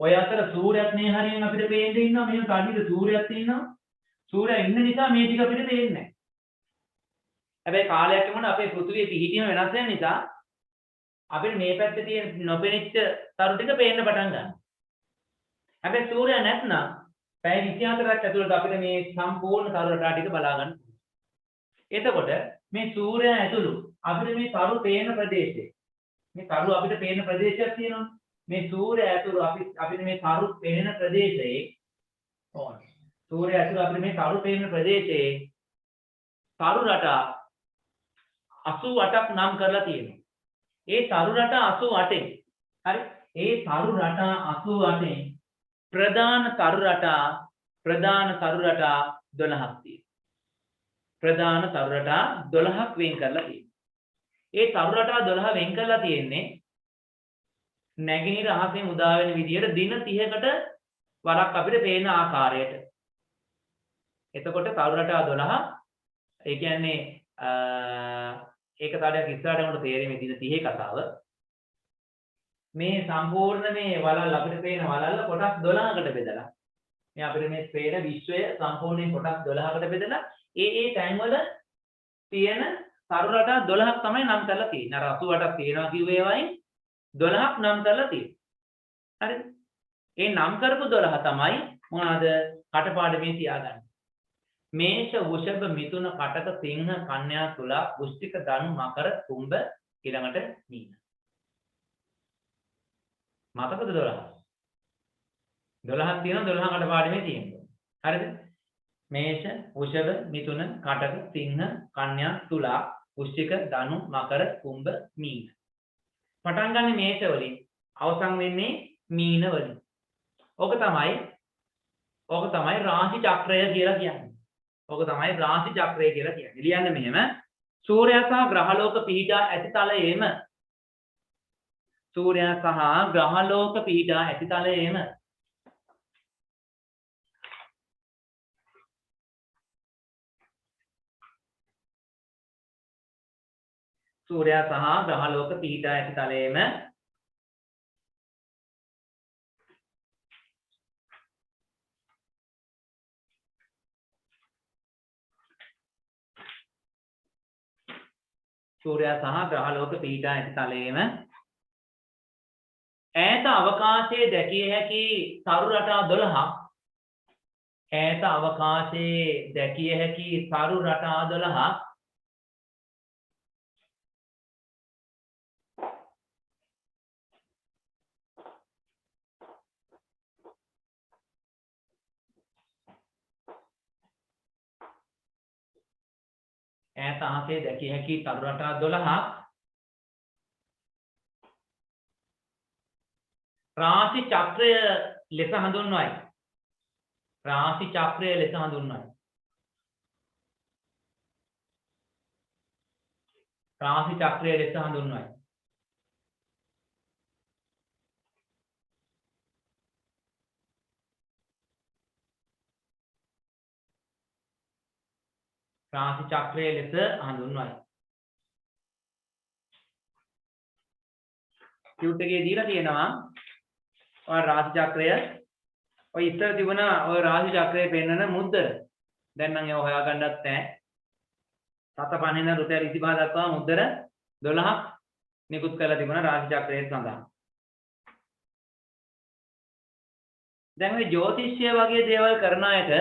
ඔය අතර සූර්යයත් මේ හරියෙන් අපිට පේන්නේ ඉන්නවා. මෙහෙම කඩියට සූර්යයත් තියෙනවා. සූර්යයා ඉන්න නිසා මේ ටික අපිට පේන්නේ නැහැ. හැබැයි කාලයක් යනකොට අපේ පෘථිවිය පිහිටීම වෙනස් වෙන නිසා අපිට මේ පැත්තේ තියෙන නොපෙනිච්ච තරු ටික පේන්න පටන් ගන්නවා. හැබැයි සූර්යයා නැත්නම් පැය 24ක් ඇතුළත අපිට මේ සම්පූර්ණ තරු රටා ටික බලා ගන්න පුළුවන්. එතකොට මේ සූර්යයා ඇතුළු අපිට මේ තරු පේන ප්‍රදේශේ මේ තරු අපිට පේන ප්‍රදේශයක් තියෙනවා. මේ සූර්යයා ඇතුළු අපිට මේ තරු පේන ප්‍රදේශයේ සූර්යයා ඇතුළු අපිට මේ තරු පේන ප්‍රදේශයේ තරු රටා 88ක් නම් කරලා තියෙනවා. ඒ තරු රටා 88න් හරි ඒ තරු රටා 88න් ප්‍රධාන තරු රටා 12ක් තියෙනවා. ප්‍රධාන තරු රටා 12ක් වෙන් කරලා තියෙනවා. ඒ තරු රටා 12 වෙන් කරලා තියෙන්නේ නැගෙනහිර අහසෙන් උදා වෙන විදියට දින 30කට වරක් අපිට පේන ආකාරයට. එතකොට තරු රටා 12 ඒ කියන්නේ ඒක තඩයක් ඉස්සරහට යනකොට තේරෙන්නේ දින 30 කතාව. මේ සම්පූර්ණ මේ වලල් අපිට පේන වලල්ල කොටස් 12කට බෙදලා මේ අපිට මේ පේන විශ්වය සම්පූර්ණයෙන් කොටස් 12කට බෙදලා ඒ තැන්වල තියෙන තරු රටා 12ක් තමයි නම් කරලා තියෙන්නේ. අර 88ක් තියෙනවා කිව්වේ වයින් 12ක් නම් කරලා තියෙනවා. හරිද? ඒ නම් කරපු 12 තමයි මොනවාද? කටපාඩමේ තියාගන්න. මේෂ වෘෂභ මිථුන කටක සිංහ කන්‍යා තුලා වෘශ්චික ධනු මකර කුම්භ ඊළඟට මීන. මතකද 12? 12ක් තියෙනවා 12 කටපාඩමේ තියෙනවා. හරිද? මේෂ වෘෂභ මිථුන කටක සිංහ කන්‍යා තුලා වෘශ්චික ධනු මකර කුම්භ මීන. පටන් ගන්න මේෂ වලින් අවසන් වෙන්නේ මීන වලින්. ඕක තමයි රාශි චක්‍රය කියලා කියන්නේ. ඕක තමයි රාශි චක්‍රය කියලා කියන්නේ. ලියන්න මෙහෙම සූර්යයා සහ ග්‍රහලෝක පිහිටා ඇති තලයේම සූර්යයා සහ ග්‍රහලෝක පිහිටා ඇති තලයේම සූර්යයා සහ ග්‍රහලෝක පිහිටා ඇති තලයේම සූර්යයා සහ ග්‍රහලෝක පිහිටා ඇති තලයේම ඈත අවකාශයේ දැකිය හැකි තරු රටා 12ක් ඈත අවකාශයේ දැකිය හැකි තරු රටා 12ක් ඈත අහසේ දැකිය හැකි තරු රටා 12ක් රාශි චක්‍රය ලෙස හඳුන්වයි. රාශි චක්‍රය ලෙස හඳුන්වයි. රාශි චක්‍රය ලෙස හඳුන්වයි. රාශි චක්‍රය ලෙස හඳුන්වයි. කියුට් එකේ දීලා තියෙනවා ඔය රාශි චක්‍රය. ඔය ඉස්සර තිබුණා ඔය රාශි චක්‍රය පෙන්වන මුද්දර. දැන් නම් ඒව හොයාගන්නත් නැහැ. 7 පණින රුපියල් 25 දක්වා මුද්දර 12ක් නිකුත් කරලා තිබුණා රාශි චක්‍රයේ සඳහා. දැන් මේ ජ්‍යොතිෂය වගේ දේවල් කරන අයට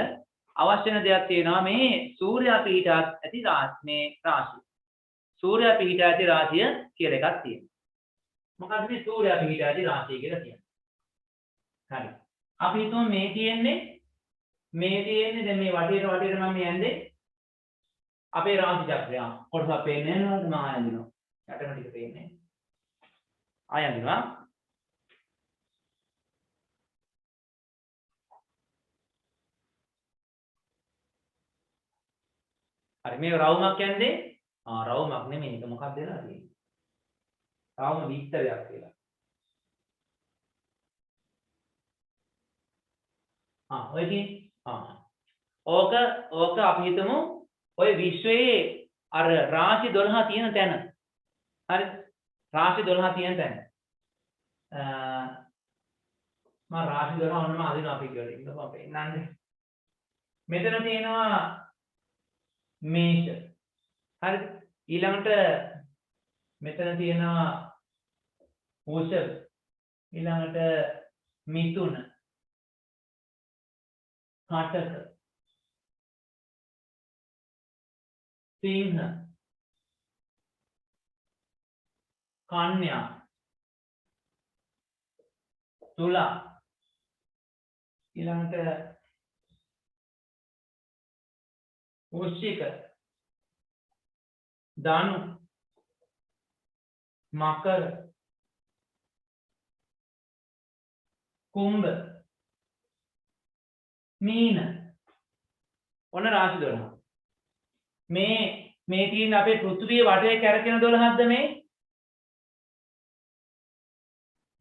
අවශ්‍ය වෙන දෙයක් තියෙනවා මේ සූර්යයා පිහිටා ඇති මේ රාශිය. සූර්යයා පිහිටා ඇති රාශිය කියලා එකක් තියෙනවා. මොකක්ද මේ සූර්යයා පිහිටා ඇති රාශිය කියලා කියන්නේ? හරි. අපි හිතමු මේ තියෙන්නේ දැන් මේ වටේට මම යන්නේ අපේ රාශි චක්‍රය. කොටසක් පේන්නේ නේද? මම ආයන්දිනවා. යටම ටික පේන්නේ. ආයන්දිනවා. හරි මේ රවුමක් යන්නේ රවුමක් නෙමෙයි ඒක මොකක්ද වෙලා තියෙන්නේ? රවුම විස්තරයක් කියලා. ඔය ඕක අපි හිතමු ඔය විශ්වයේ අර රාශි 12 තියෙන තැන. හරි. රාශි 12 තියෙන තැන. මම රාශි 12 ඔන්නම අදිනවා අපි කියලා. ඉන්නකෝ අපි එන්නන්නේ. මෙතන තියෙනවා මේෂ. හරිද? ඊළඟට මෙතන තියෙනවා වෘෂභ. ඊළඟට මිථුන. කටක. සිංහ. කන්‍යා. තුලා. ඊළඟට වෘශ්චික. ධනු. මකර. කුම්භ. මීන. ඔන්න රාශි 12. මේ තියෙන අපේ පෘථිවිය වටේ කැරකෙන 12ක්ද මේ?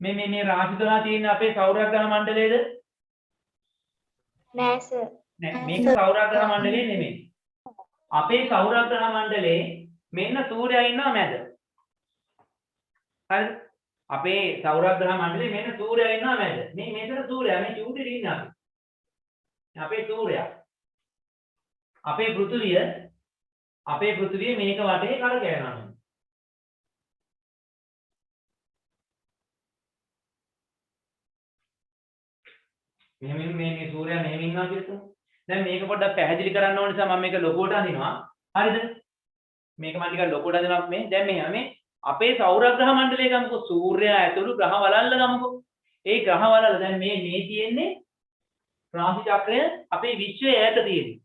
මේ රාශි 12 තියෙන අපේ සෞරග්‍රහ මණ්ඩලයේද? නෑ සර්. නෑ මේක සෞරග්‍රහ මණ්ඩලයේ නෙමෙයි. අපේ සෞරග්‍රහ මණ්ඩලයේ මෙන්න සූර්යයා ඉන්නවා මැද. හරිද? අපේ සෞරග්‍රහ මණ්ඩලයේ මෙන්න සූර්යයා ඉන්නවා මැද. මේ මෙතන සූර්යයා මේ චූටිට ඉන්නේ අපි. අපේ සූර්යයා. අපේ පෘථිවිය මේක වටේ කරකැවෙනවා. මෙහෙම මේ සූර්යයා මෙහෙම ඉන්නවා කියතෝ. දැන් මේක පොඩ්ඩක් පැහැදිලි කරන්න ඕන නිසා මම මේක ලොකුවට අඳිනවා. හරිද? මේක මම ටිකක් ලොකුවට අඳිනවා මේ. දැන් මේ අපේ සෞරග්‍රහ මණ්ඩලයේ ගමුකෝ සූර්යයා ඇතුළු ග්‍රහ වලල්ල ගමුකෝ. ඒ ග්‍රහ වලල්ල දැන් මේ තියෙන්නේ රාශි චක්‍රය අපේ විශ්වයේ ඈත තියෙන්නේ.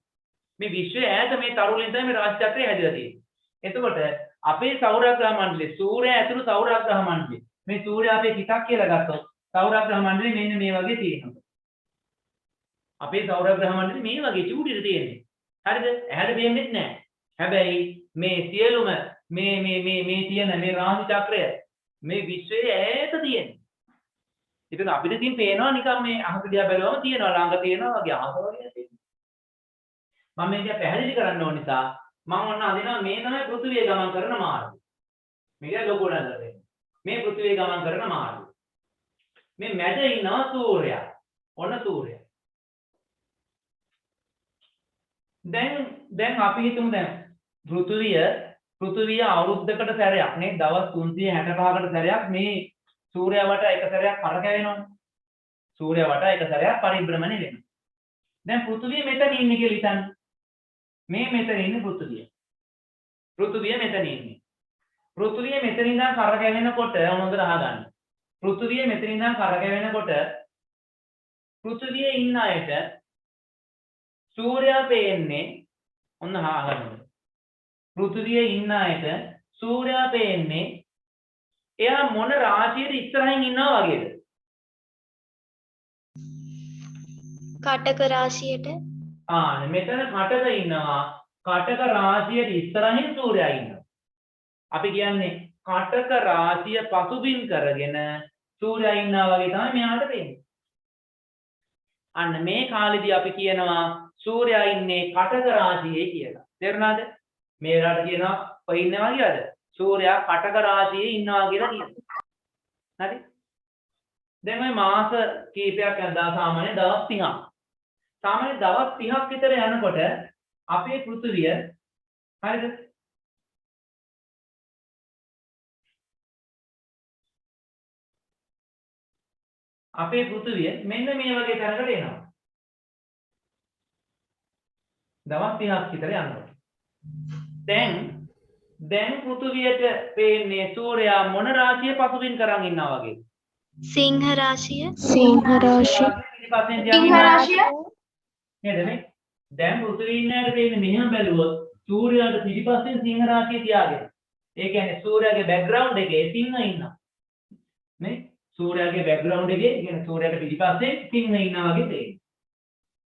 මේ විශ්වයේ ඈත මේ තරුවලින් තමයි මේ රාශි චක්‍රය හැදිලා තියෙන්නේ. එතකොට අපේ සෞරග්‍රහ මණ්ඩලයේ සූර්යයා ඇතුළු සෞරග්‍රහ මණ්ඩලය මේ සූර්යයා අපේ පිටක් කියලා ගත්තොත් සෞරග්‍රහ මණ්ඩලය මෙන්න මේ වගේ තියෙනවා. අපේ සෞරග්‍රහ මණ්ඩලය මේ වගේ චූටිට තියෙන්නේ. හරිද? ඇහැට පේන්නේ නැහැ. හැබැයි මේ සියලුම මේ තියෙන මේ රාශි චක්‍රය මේ විශ්වයේ ඈත තියෙන්නේ. ඉතින් අපිට තින් පේනවා නිකන් මේ අහස දිහා බැලුවම තියෙනවා ළඟ තියෙනවා වගේ අහස වගේ තියෙනවා. මම මේක පැහැදිලි කරන්න ඕන නිසා මම ඔන්න අදිනවා මේ තමයි පෘථිවිය ගමන් කරන මාර්ගය. මේක ලොකු නේද? මේ පෘථිවිය ගමන් කරන මාර්ගය. මේ මැද ඉන්නවා සූර්යයා. ඔන්න සූර්යයා. දැන් අපි හිතමු දැන් පෘථිවිය අවුරුද්දකට සැරයක් නේ දවස් 365කට සැරයක් මේ සූර්යයා වට එක සැරයක් කරකැවෙනවනේ. සූර්යයා වට එක සැරයක් පරිභ්‍රමණය වෙනවා. දැන් පෘථිවිය මෙතන ඉන්නේ කියලා හිතන්න. මේ මෙතන ඉන්නේ පෘථිවිය. පෘථිවිය මෙතන ඉන්නේ. පෘථිවිය මෙතන ඉඳන් කරකැවෙනකොට හොඳට අහගන්න. පෘථිවිය මෙතන ඉඳන් කරකැවෙනකොට පෘථිවියේ ඉන්න අයට සූර්යයා පේන්නේ ඔන්න අහගන්න. පෘථිවියේ ඉන්න අයට සූර්යයා පේන්නේ එයා මොන රාශියද ඉස්සරහින් ඉන්නවා වගේද? කටක රාශියට. මෙතන කටක ඉන්නවා. කටක රාශියට ඉස්සරහින් සූර්යයා ඉන්නවා. අපි කියන්නේ කටක රාශිය පසුබිම් කරගෙන සූර්යයා ඉන්නවා වගේ තමයි මෙයාට පේන්නේ. අන්න මේ කාලෙදී අපි කියනවා සූර්යයා ඉන්නේ කටක රාශියේ කියලා. තේරුණාද? මේ රට කියනවා කොහේ ඉන්නවා කියලාද? සූර්යයා කටක රාශියේ ඉන්නවා කියලා කියනවා. හරි? දැන් මේ මාස කීපයක් යනවා සාමාන්‍ය දවස් 30ක්. සාමාන්‍ය දවස් 30ක් විතර යනකොට අපේ පෘථිවිය හරිද? අපේ පෘථිවිය මෙන්න මේ වගේ තැනකට එනවා. දවස් 30ක් විතර යනකොට. දැන් පෘථිවියට පේන්නේ සූර්යයා මොන රාශිය පසුබිම් කරන් ඉන්නවා වගේ? සිංහ රාශිය. සිංහ රාශිය. සිංහ රාශිය. නේද මේ? දැන් පෘථිවිය ඉන්නයට පේන්නේ මෙහෙම බැලුවොත් සූර්යයාට පිටිපස්සෙන් සිංහ රාශිය තියාගෙන. ඒ කියන්නේ සූර්යයාගේ බෑග්ග්‍රවුන්ඩ් එකේ සිංහ ඉන්නවා. නේ? සූර්යයාගේ බෑග්ග්‍රවුන්ඩ් එකේ කියන්නේ සූර්යයාට පිටිපස්සෙන් සිංහ ඉන්නවා වගේ තේරෙනවා.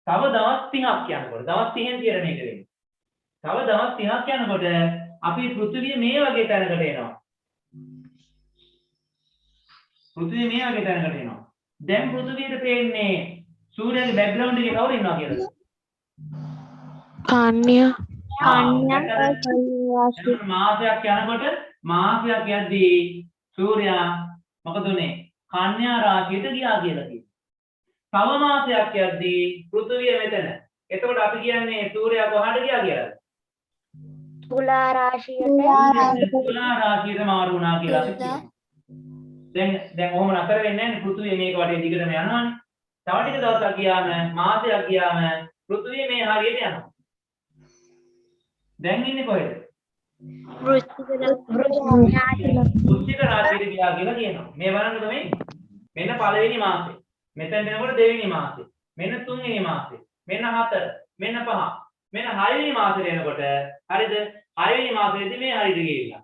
තව දවස් 30ක් යනකොට දවස් 30න් කියලා මේක වෙන්නේ. තව දවස් 30ක් යනකොට අපි පෘථිවිය මේ වගේ තැනකට එනවා. පෘථිවිය මේ වගේ තැනකට එනවා. දැන් පෘථිවියට පේන්නේ සූර්යයාගේ බෑග්ග්‍රවුන්ඩ් එකේ කවුරු ඉන්නවා කියලාද? කන්‍යා. එතකොට මාසයක් යනකොට මාසයක් යද්දී සූර්යයා මොකද උනේ? කන්‍යා රාශියට ගියා කියලා කියනවා. තව මාසයක් යද්දී පෘථිවිය මෙතන. එතකොට අපි කියන්නේ සූර්යයා කොහාට ගියා කියලාද? තුලා රාශියට තුලා රාශියට මාරු වුණා කියලා අපි කියනවා. දැන් ඔහොම නතර වෙන්නේ නැහැ නේ. පෘථිවිය මේක වටේ දිගටම යනවානේ. තව ටික දවසක් ගියාම මාසයක් ගියාම පෘථිවිය මේ හරියට යනවා. දැන් ඉන්නේ කොහෙද? වෘශ්චික රාශියට ගියා කියලා කියනවා. මේ බලන්නකො මේ. මෙන්න පළවෙනි මාසේ. මෙතෙන් වෙනකොට දෙවෙනි මාසේ. මෙන්න තුන්වෙනි මාසේ. මෙන්න හතර. මෙන්න පහ. මෙන්න හයවෙනි මාසෙට එනකොට හරිද? හයවෙනි මාසෙදී මේ හරියට ගිහිල්ලා.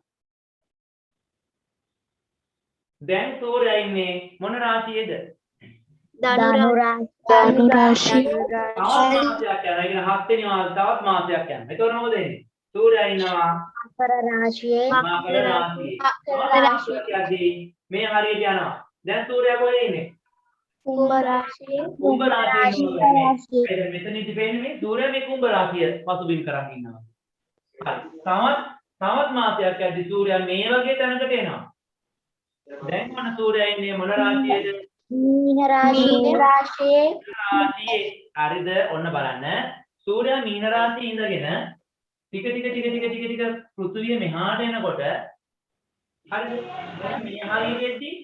දැන් සූර්යයා ඉන්නේ මොන රාශියේද? ධනු රාශිය තවත් මාසයක් යනවා. ඒ කියන්නේ හත්වෙනි මාසේ තවත් මාසයක් යනවා. එතකොට මොකද වෙන්නේ? සූර්යයා ඉන්නවා මකර රාශියේ මකර රාශියේ. මේ හරියට යනවා. දැන් සූර්යයා කොහෙද ඉන්නේ? කුම්භ රාශියේ කුම්භ රාශියේ. මෙතනදී වෙන්නේ මේ සූර්යයා මේ කුම්භ රාශිය පසුබිම් කරන් ඉන්නවා. හරි. තවත් මාසයක් යද්දී සූර්යයා මේ වගේ තැනකට එනවා. දැන් මොන සූර්යයා ඉන්නේ මොන රාශියේද? මීන රාශියේ හරිද? ඔන්න බලන්න. සූර්යයා මීන රාශියේ ඉඳගෙන ටික පෘථිවිය මෙහාට එනකොට හරිද? දැන් මේ හරියේදී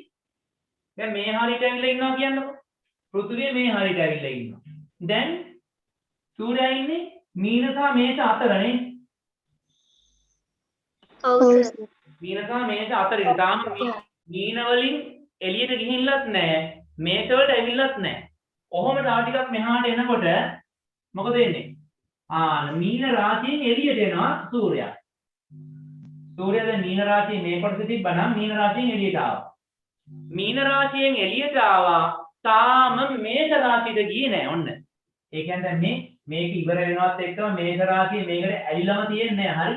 දැන් මේ හරියට ඇවිල්ලා ඉන්නවා කියන්නකො. පෘථිවිය මේ හරියට ඇවිල්ලා ඉන්නවා. දැන් සූර්යයා ඉන්නේ මීන සහ මේෂ අතරනේ. මීන සහ මේෂ අතරේ. තාම මීන වලින් එළියට ගිහිල්ලත් නැහැ. මේෂ වලට ඇවිල්ලත් නැහැ. ඔහොම තව ටිකක් මෙහාට එනකොට මොකද වෙන්නේ? මීන රාශියෙන් එළියට එනවා සූර්යයා. සූර්යයා දැන් මීන රාශියේ මේ කොටසේ තිබ්බනම් මීන රාශියෙන් එළියට ආවා. මීන රාශියෙන් එළියට ආවා. තාම මේෂ රාශියට ගියේ නැහැ ඔන්න. ඒ කියන්නේ දැන් මේක ඉවර වෙනවත් එක්කම මේෂ රාශිය මේකට ඇලිලම තියෙන්නේ නැහැ. හරි?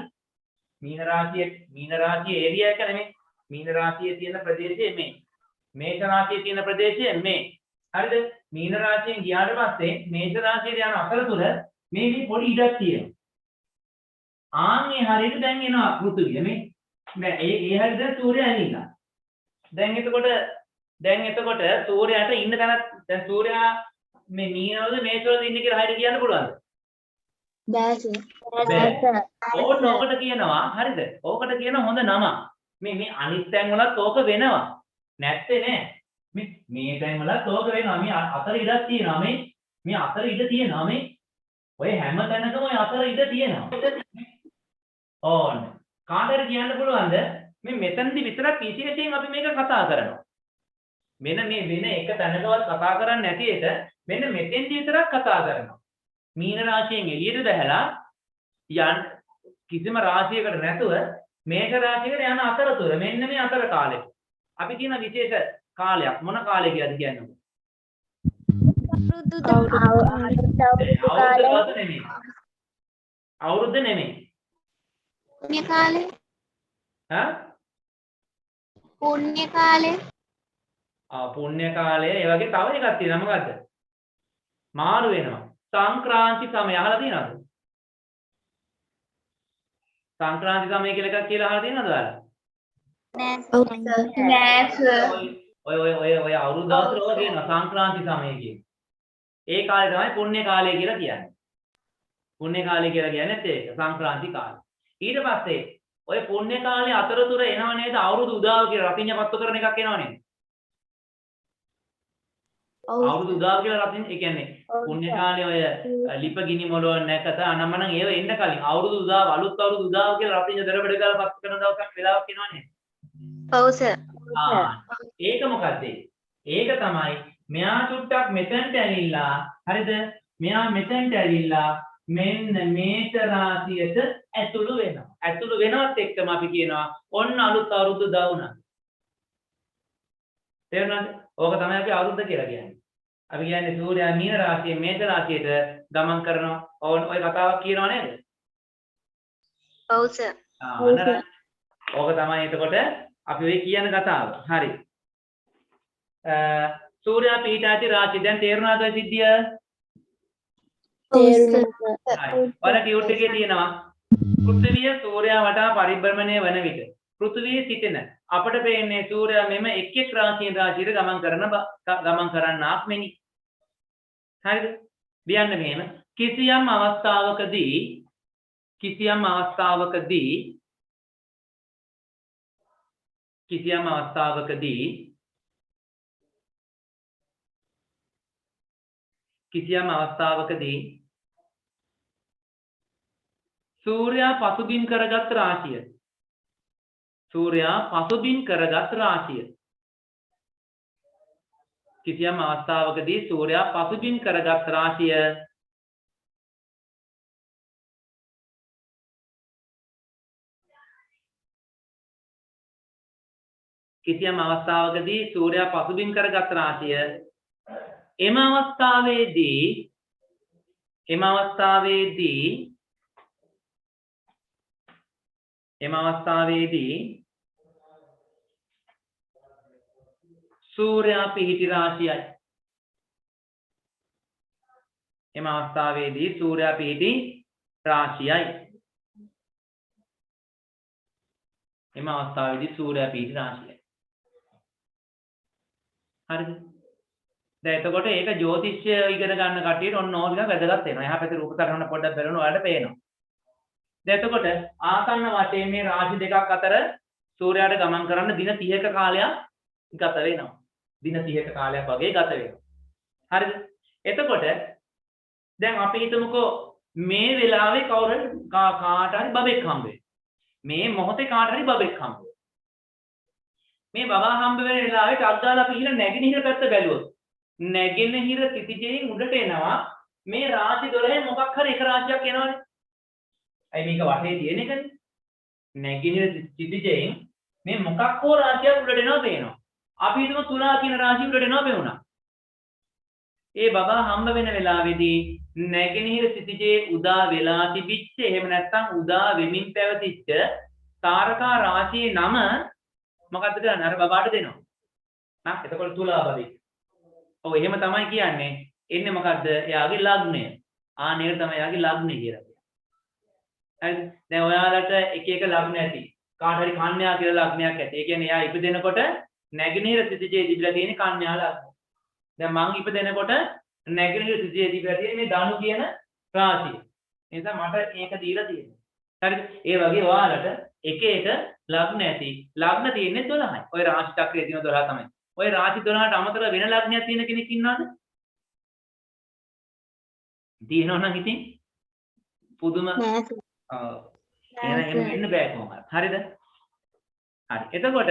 මීන රාශියේ ඒරියා එක නෙමෙයි. මීන රාශියේ තියෙන ප්‍රදේශය මේ. මේෂ රාශියේ තියෙන ප්‍රදේශය මේ. හරිද? මීන රාශියෙන් ගියාට පස්සේ මේෂ රාශියට යන අතරතුර මේ පොඩි ඉඩක් තියෙනවා. ආන්නේ හරියට දැන් එනවා පෘථිවිය මේ. දැන් ඒ හරියට දැන් සූර්යයා ඇවිල්ලා. දැන් එතකොට සූර්යයාට ඉන්න තැන දැන් සූර්යයා මේ මීනවලද මේෂවලද ඉන්නේ කියලා හරියට කියන්න පුළුවන්ද? බෑ. ඕකට කියනවා හරිද? ඕකට කියන හොඳ නම. මේ අනිත් තැන් වලත් ඕක වෙනවා. නැත්තේ නෑ. මේ තැන් වලත් ඕක වෙනවා. මේ අතර ඉඩක් තියෙනවා මේ අතර ඉඩ තියෙනවා මේ. ඔය හැම තැනකම ඔය අතර ඉඩ තියෙනවා. ඕන. කාටද කියන්න පුළුවන්ද? මේ මෙතනදි විතරක් විශේෂයෙන් අපි මේක කතා කරනවා. මෙන්න මේ වෙන එක තැනකවත් කතා කරන්නේ නැති එක මෙන්න මෙතෙන්දි විතරක් කතා කරනවා. මීන රාශියෙන් එළියට බහැලා යන් කිසිම රාශියකට නැතුව මේක රාශියකට යන අතරතුර මෙන්න මේ අතර කාලෙ. අපි කියන විශේෂ කාලයක් මොන කාලය කියලාද කියන්නේ? අවුරුද්ද නෙමෙයි. පුණ්‍ය කාලේ. පුණ්‍ය කාලේ. පුණ්‍ය කාලය ඒ වගේ තව එකක් තියෙනවා මොකද්ද? මාරු වෙනවා. සංක්‍රාන්ති සමය අහලා තියෙනවද? සංක්‍රාන්ති සමය කියලා එකක් කියලා අහලා තියෙනවද ඔයාලා? නෑ සර්. ඔය අවුරුදු දවස් වල කියනවා සංක්‍රාන්ති සමය කියන්නේ. ඒ කාලේ තමයි පුණ්‍ය කාලය කියලා කියන්නේ. පුණ්‍ය කාලය කියලා කියන්නේත් ඒක සංක්‍රාන්ති කාලය. ඊට පස්සේ ඔය පුණ්‍ය කාලේ අතරතුර එනව නේද අවුරුදු උදාව කියලා රතිඤ්ඤ පත්තු කරන එකක් එනව නේද? අවුරුදු උදාව කියලා රතින් ඒ කියන්නේ පුණ්‍ය කාලේ ඔය ලිප ගිනි මොළොව නැකත අනම්මනම් ඒව එන්න කලින් අවුරුදු උදාව අලුත් අවුරුදු උදාව කියලා රතින් දරබඩ ගාලා පත් කරන දවසක් වෙලාවක් එනවනේ. ඔව් සර්. ඒක මොකද්ද? ඒක තමයි මෙයා චුට්ටක් මෙතෙන්ට ඇවිල්ලා හරිද? මෙයා මෙතෙන්ට ඇවිල්ලා මෙන්න මේෂ රාශියට ඇතුළු වෙනවා. ඇතුළු වෙනවත් එක්කම අපි කියනවා ඔන්න අලුත් අවුරුදු උදා වුණා. තේරුණාද? ඕක තමයි අපි අවුරුද්ද කියලා කියන්නේ. අපි කියන්නේ සූර්යයා මීන රාශියෙන් මේෂ රාශියට ගමන් කරනවා. ඔය කතාවක් කියනව නේද? ඔව් සර්. ඕක තමයි එතකොට අපි ඔය කියන කතාව. හරි. සූර්යයා පීඨාති රාශිය දැන් තේරුණාද ඔය සිද්ධිය? තේරුණා. ඔය ටියුට් එකේ තියෙනවා පෘථිවිය සූර්යයා වටා පරිභ්‍රමණය වන විට පෘථිවියේ සිටින අපට පේන්නේ සූර්යයා මෙම එක් එක් රාශියෙන් රාශියට ගමන් කරන්නාක් මෙනි. හරිද? කියන්න මෙහෙම කිසියම් අවස්ථාවකදී සූර්යයා පසුබිම් කරගත් රාශිය කිසියම් අවස්ථාවකදී සූර්යයා පසුබිම් කරගත් රාශිය එම අවස්ථාවේදී සූර්යයා පිහිටි රාශියයි. හරිද? දැන් එතකොට ඒක ජ්‍යොතිෂය ඉගෙන ගන්න කට්ටියට ඔන්න ඕක වැදගත් වෙනවා. එහා පැත්තේ රූප තරණ පොඩ්ඩක් බලනවා ඔයාලට පේනවා. දැන් එතකොට ආසන්න වශයෙන් මේ රාශි දෙකක් අතර සූර්යයාට ගමන් කරන්න දින 30ක කාලයක් ගත වෙනවා. දින 30ක කාලයක් වගේ ගත වෙනවා. හරිද? එතකොට දැන් අපි හිතමුකෝ මේ වෙලාවේ කාට හරි බබෙක් හම්බ වෙයි. මේ මොහොතේ කාට හරි බබෙක් හම්බ වෙයි. මේ බබා හම්බ වෙන වෙලාවේ ටක් ගාලා අපි හිර නැගෙනහිර පැත්ත බැලුවොත් නැගෙනහිර සිටිජයෙන් උඩට එනවා මේ රාශි 12 මොකක් හරි එක රාශියක් එනවනේ. අයි මේක වටේ තියෙන එකනේ. නැගෙනහිර සිටිජයෙන් මේ මොකක් හෝ රාශියක් උඩට එනවා පේනවා. අපි හිතමු තුලා කියන රාශිය උඩට එනවා පෙවුණා. ඒ බබා හම්බ වෙන වෙලාවේදී නැගෙනහිර සිටිජේ උදා වෙලා තිබිච්ච එහෙම නැත්නම් උදා වෙමින් පැවතිච්ච තාරකා රාශියේ නම මොකද්ද කරන්නේ? අර බබාට දෙනවා. නේද? එතකොට තුලා බබෙක්. ඔව් එහෙම තමයි කියන්නේ. එන්නේ මොකද්ද? එයාගේ ලග්නය. ආනෙක තමයි එයාගේ ලග්නය කියලා කියන්නේ. හරිද? දැන් ඔයාලට එක එක ලග්න ඇති. කාට හරි කන්‍යා කියලා ලග්නයක් ඇති. ඒ කියන්නේ එයා ඉපදෙනකොට නැගෙනහිර සිටිජේ තිබිලා තියෙන කන්‍යා ලග්නය. දැන් මං ඉපදෙනකොට නැගෙනහිර සිටිජේ තිබිලා තියෙන මේ ධනු කියන රාශිය. ඒ නිසා මට ඒක දීලා තියෙනවා. හරිද? ඒ වගේ ඔයාලට එක එක ලග්න ඇති. ලග්න තියෙන්නේ 12යි. ඔය රාශි චක්‍රයේ තියෙන 12 තමයි. ඔය රාශි 12ට අමතරව වෙන ලග්නයක් තියෙන කෙනෙක් ඉන්නවද? තියෙනවනම් ඉතින් පුදුම එහෙනම් එන්න බෑ කොහොමද? හරිද? හරි. එතකොට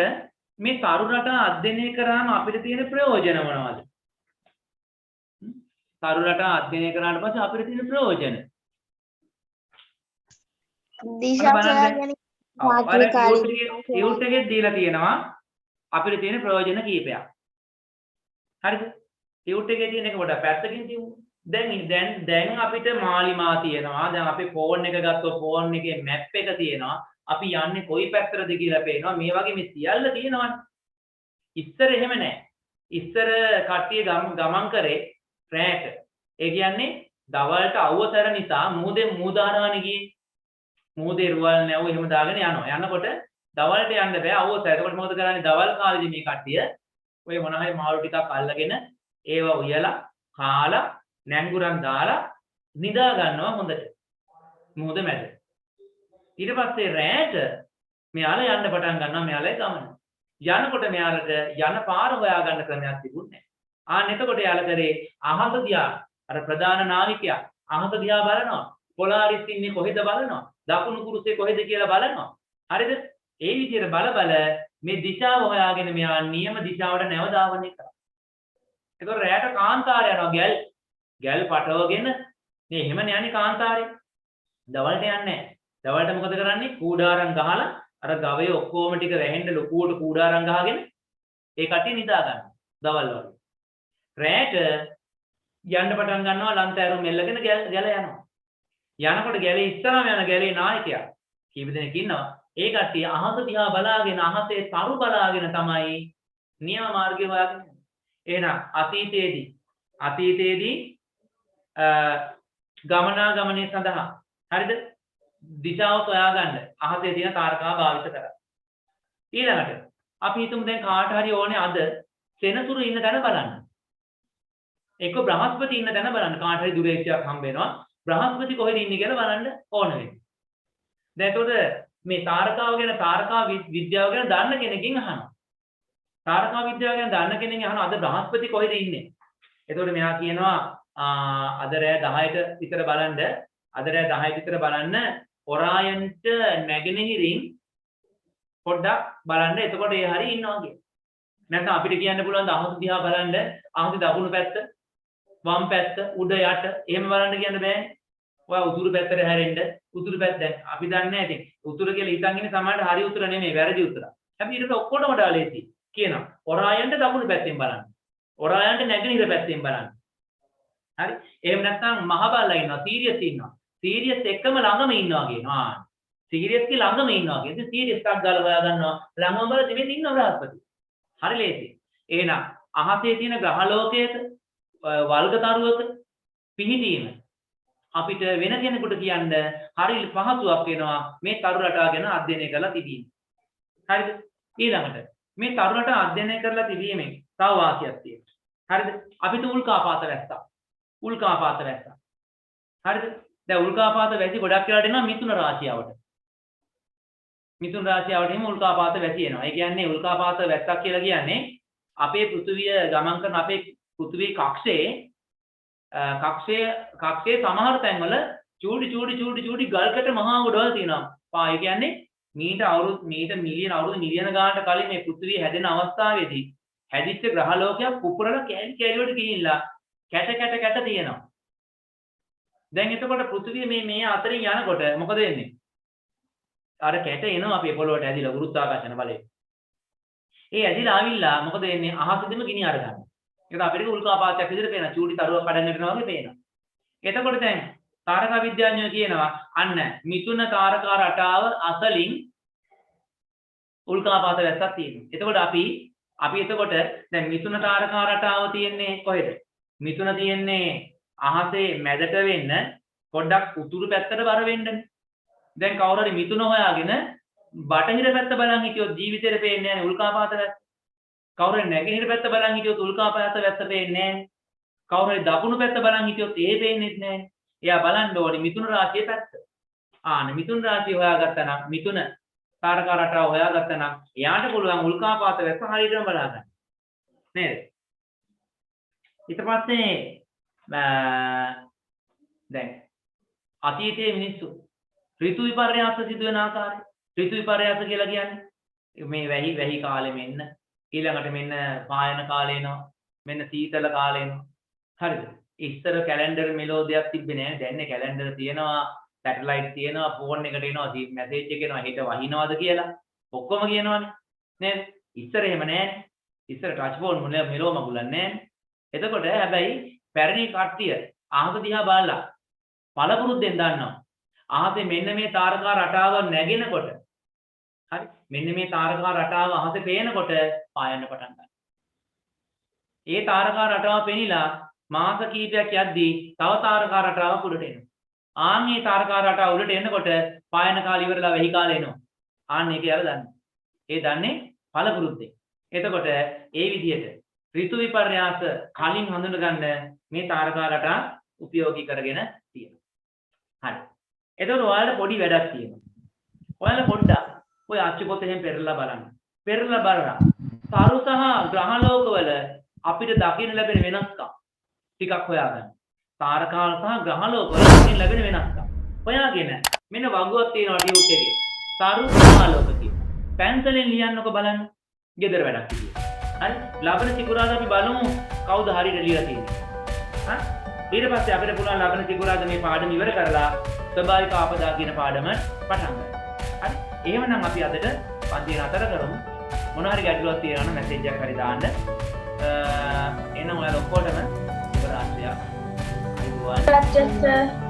මේ තරු රටා අධ්‍යයනය කරාම අපිට තියෙන ප්‍රයෝජන මොනවද? තරු රටා අධ්‍යයනය කරාට පස්සේ අපිට තියෙන ප්‍රයෝජන දිශා සොයාගැනීම ටියුට් එකේ දීලා තියෙනවා අපිට තියෙන ප්‍රයෝජන කීපයක්. හරිද? ටියුට් එකේ තියෙන එක පොඩ්ඩක් පැත්තකින් තියමු. දැන් අපිට මාලිමා තියෙනවා. දැන් අපි ෆෝන් එක ගත්තොත් ෆෝන් එකේ මැප් එක තියෙනවා. අපි යන්නේ කොයි පැත්තටද කියලා පේනවා. මේ වගේ මේ සියල්ල තියෙනවනේ. ඉස්සර එහෙම නැහැ. ඉස්සර කට්ටිය ගමන් කරේ රැට. ඒ කියන්නේ දවල්ට අවුවතර නිසා මූදාරානේ ගියේ. මූදේ රුවල් නැවුව එහෙම දාගෙන යනවා. යනකොට දවල්ට යන්න බෑ අවුවතර. එතකොට මොකද කරන්නේ? දවල් කාලේදී මේ කට්ටිය ඔය මොන හරි මාළු ටිකක් අල්ලගෙන ඒව උයලා කාලා නැංගුරන් දාලා නිදා ගන්නවා හොඳට. මූද මැද. ඊට පස්සේ රැට මෙයාලා යන්න පටන් ගන්නවා මෙයාලේ ගමන. යනකොට මෙයාලට යන පාර හොයා ගන්න ක්‍රමයක් තිබුණේ නැහැ. එතකොට එයාලා කරේ අහස දිහා අර ප්‍රධාන නාවිකයා අහස දිහා බලනවා. පොලාරිස් ඉන්නේ කොහෙද බලනවා. දකුණු කුරුසේ කොහෙද කියලා බලනවා. හරිද? ඒ විදිහට බල මේ දිශාව හොයාගෙන මෙයා නියම දිශාවට නැව දාවන්නේ කරා. ඒතකොට රැට කාන්තාරය යනවා ගැල් පටවගෙන මේ එහෙමනේ යන්නේ කාන්තාරේ. දවල්ට යන්නේ නැහැ. දවල්ට මොකද කරන්නේ? කූඩාරම් ගහලා අර ගවය ඔක්කොම ටික වැහෙන්න ලොකුවට කූඩාරම් ගහගෙන ඒ කට්ටිය නිදා ගන්නවා. දවල් වගේ. රැට යන්න පටන් ගන්නවා ලන්තෑරුම් මෙල්ලගෙන ගැල යනවා. යනකොට ගැලේ ඉස්සරහම යන ගැලේ නායකයා කීප දෙනෙක් ඉන්නවා. ඒ කට්ටිය අහස දිහා බලාගෙන අහසේ තරු බලාගෙන තමයි නියම මාර්ගය හොයාගෙන යන්නේ. එහෙනම් අතීතයේදී ගමනාගමනයේ සඳහා හරිද? දිශාව සොයාගන්න අහසේ තියෙන තාරකා භාවිත කරා. ඊළඟට අපි හිතමු දැන් කාට හරි ඕනේ අද සෙනසුරු ඉන්න තැන බලන්න. එක්ක බ්‍රහස්පති ඉන්න තැන බලන්න. කාට හරි දුරේක්ෂයක් හම්බ වෙනවා. බ්‍රහස්පති කොහෙද ඉන්නේ කියලා බලන්න ඕන වෙන්නේ. දැන් එතකොට මේ තාරකාව ගැන තාරකා විද්‍යාව ගැන දන්න කෙනකින් අහනවා. තාරකා විද්‍යාව ගැන දන්න කෙනෙක්ගෙන් අහනවා අද බ්‍රහස්පති කොහෙද ඉන්නේ? එතකොට මෙයා කියනවා අද රෑ 10ට විතර බලන්න. අද රෑ 10ට විතර බලන්න ඔරායන්ට නැගෙනහිරින් පොඩ්ඩක් බලන්න. එතකොට ඒ හරිය ඉන්නවා කියන්නේ. නැත්නම් අපිට කියන්න පුළුවන් අහස දිහා බලන්න අහස දකුණු පැත්ත වම් පැත්ත උඩ යට එහෙම බලන්න කියන්න බෑනේ. ඔයා උතුරු පැත්තට හැරෙන්න උතුරු පැත්ත දැන් අපි දන්නේ නැහැ ඉතින් උතුරු කියලා හිතන් ඉන්නේ සමහරට හරි උතුර නෙමෙයි වැරදි උතුර. හැබැයි ඊට ඔක්කොටම වඩා ලේසි කියනවා. ඔරායන්ට දකුණු පැත්තෙන් බලන්න. ඔරායන්ට නැගෙනහිර පැත්තෙන් බලන්න. හරි. එහෙම නැත්නම් මහ බල්ලා ඉන්නවා සීරියස් ඉන්නවා. සීරියස් එක්කම ළඟම ඉන්නවා කියනවා. සීරියස් කි ළඟම ඉන්නවා කියන. ඉතින් සීරියස් එකක් ගාලා හොයා ගන්නවා. ළඟම බල දෙමෙත් ඉන්නවා බ්‍රහස්පති. හරි ලේසි. එහෙනම් අහසේ තියෙන ග්‍රහ ලෝකයක වල්ගතරුවක පිහිටීම අපිට වෙන කෙනෙකුට කියන්න හරි පහසුවක් වෙනවා මේ තරු රටා ගැන අධ්‍යයනය කරලා තිබීම. හරිද? ඊළඟට මේ තරු රටා අධ්‍යයනය කරලා තිබීමෙන් තව වාසියක් තියෙනවා. හරිද? අපිට උල්කාපාත වැස්සා. උල්කාපාත වැස්සා. හරිද? දැන් උල්කාපාත වැසි ගොඩක් වෙලාට එනවා මිථුන රාශියවට. මිථුන රාශියවට එම උල්කාපාත වැසි එනවා. ඒ කියන්නේ උල්කාපාත වැස්සක් කියලා කියන්නේ අපේ පෘථිවිය ගමන් කරන අපේ පෘථිවි කක්ෂයේ සමහර තැන්වල චූටි ගල්කට මහා ගොඩවල් තියෙනවා. ඒ කියන්නේ මීට මිලියන ගානකට කලින් මේ පෘථිවිය හැදෙන අවස්ථාවේදී හැදිච්ච ග්‍රහ ලෝකයක් පුපුරලා කැලි වලට ගිහිල්ලා කැට තියෙනවා. දැන් එතකොට පෘථිවිය මේ අතරින් යනකොට මොකද වෙන්නේ? අර කැට එනවා අපේ පොළොවට ඇදිලා ගුරුත්වාකර්ෂණ බලයෙන්. ඒ ඇදිලා ආවිල්ලා මොකද වෙන්නේ? අහසෙදිම ගිනි අරගන්නවා. ඒක අපිට උල්කාපාතයක් විදිහට පේනවා. චූටි තරුවක් කඩන්න යනවා වගේ පේනවා. එතකොට දැන් තාරකා විද්‍යාඥයෝ කියනවා අන්න මිථුන තාරකා රටාව අසලින් උල්කාපාත වැස්සක් තියෙනවා. එතකොට අපි එතකොට දැන් මිථුන තාරකා රටාව තියෙන්නේ කොහෙද? මිථුන තියෙන්නේ අහසේ මැදට වෙන්න පොඩ්ඩක් උතුරු පැත්තට බර වෙන්නනේ. දැන් කවුරු හරි මිථුන හොයාගෙන බටහිර පැත්ත බලන් හිටියොත් ජීවිතේට පේන්නේ නැහැ උල්කාපාත වැස්ස. කවුරු හරි නැගෙනහිර පැත්ත බලන් හිටියොත් උල්කාපාත වැස්ස පේන්නේ නැහැ. කවුරු හරි දකුණු පැත්ත බලන් හිටියොත් ඒ පේන්නේ නැහැ. එයා බලන්න ඕනේ මිථුන රාශියේ පැත්ත. මිථුන රාශිය හොයාගත්තා නම් මිථුන තාරකා රටාව හොයාගත්තා නම් එයාට පුළුවන් උල්කාපාත වැස්ස හරියටම බලා ගන්න. නේද? ඊට පස්සේ දැන් අතීතයේ මිනිස්සු ඍතු විපර්යාස සිදුවෙන ආකාරය. ඍතු විපර්යාස කියලා කියන්නේ මේ වැහි කාලෙ මෙන්න ඊළඟට මෙන්න පායන කාලේ එනවා. මෙන්න සීතල කාලේ එනවා. හරිද? ඉස්සර කැලෙන්ඩර් මෙලෝදියක් තිබ්බේ නෑ. දැන් නේ කැලෙන්ඩර් තියෙනවා, සැටලයිට් තියෙනවා, ෆෝන් එකට එනවා, මැසේජ් එක එනවා, හෙට වහිනවද කියලා. ඔක්කොම කියනවනේ. නේද? ඉස්සර එහෙම නෑනේ. ඉස්සර ටච් ෆෝන් මෙලෝ මගුලන්නේ නෑනේ. එතකොට හැබැයි පැරණි කට්ටිය අහස දිහා බලලා පළපුරුද්දෙන් දන්නවා. අහසේ මෙන්න මේ තාරකා රටාව නැගෙනකොට හරි මෙන්න මේ තාරකා රටාව අහසේ පේනකොට පායන්න පටන් ගන්නවා. ඒ තාරකා රටාව පෙනිලා මාස කිහිපයක් යද්දී තව තාරකා රටාවක් උඩට එනවා. මේ තාරකා රටාව උඩට එනකොට පායන කාලය ඉවරලා වෙහි කාලය එනවා. ඒක යාලා දන්නේ. ඒ දන්නේ පළපුරුද්දෙන්. එතකොට ඒ විදිහට ඍතු විපර්යාස කලින් හඳුන ගන්න මේ තාරකා රටා උපයෝගී කරගෙන තියෙනවා. හරි. එතකොට ඔයාලට පොඩි වැඩක් තියෙනවා. ඔයාලා පොඩ්ඩක් ඔය ආච්චි පොත එහෙම පෙරලා බලන්න. පෙරලා බලලා තරු සහ ග්‍රහ ලෝකවල අපිට දකින්න ලැබෙන වෙනස්කම් ටිකක් හොයාගන්න. තාරකා සහ ග්‍රහ ලෝකවල දකින්න ලැබෙන වෙනස්කම්. හොයාගෙන මෙන්න වගුවක් තියෙනවා ටියුට් එකේ. තරු ග්‍රහ ලෝක කියලා. පැන්සලෙන් ලියන්නකො බලන්න. ගෙදර වැඩක් විදියට. හරි? ලබන සිකුරාදා අපි බලමු කවුද හරියට ලියලා තියෙන්නේ. හරි? ඊට පස්සේ අපිට පුළුවන් ලබන සිකුරාදා මේ පාඩම ඉවර කරලා ස්වභාවික ආපදා කියන පාඩම පටන් ගන්න. හරි? එහෙමනම් අපි අදට පන්ති නතර කරමු. මොන හරි ගැටලුවක් තියෙනවා නම් මැසේජ් එකක් හරි දාන්න. එන ඔයාලා ඔක්කොටම ඉවර ආශ්‍රය. අයිබෝවන්.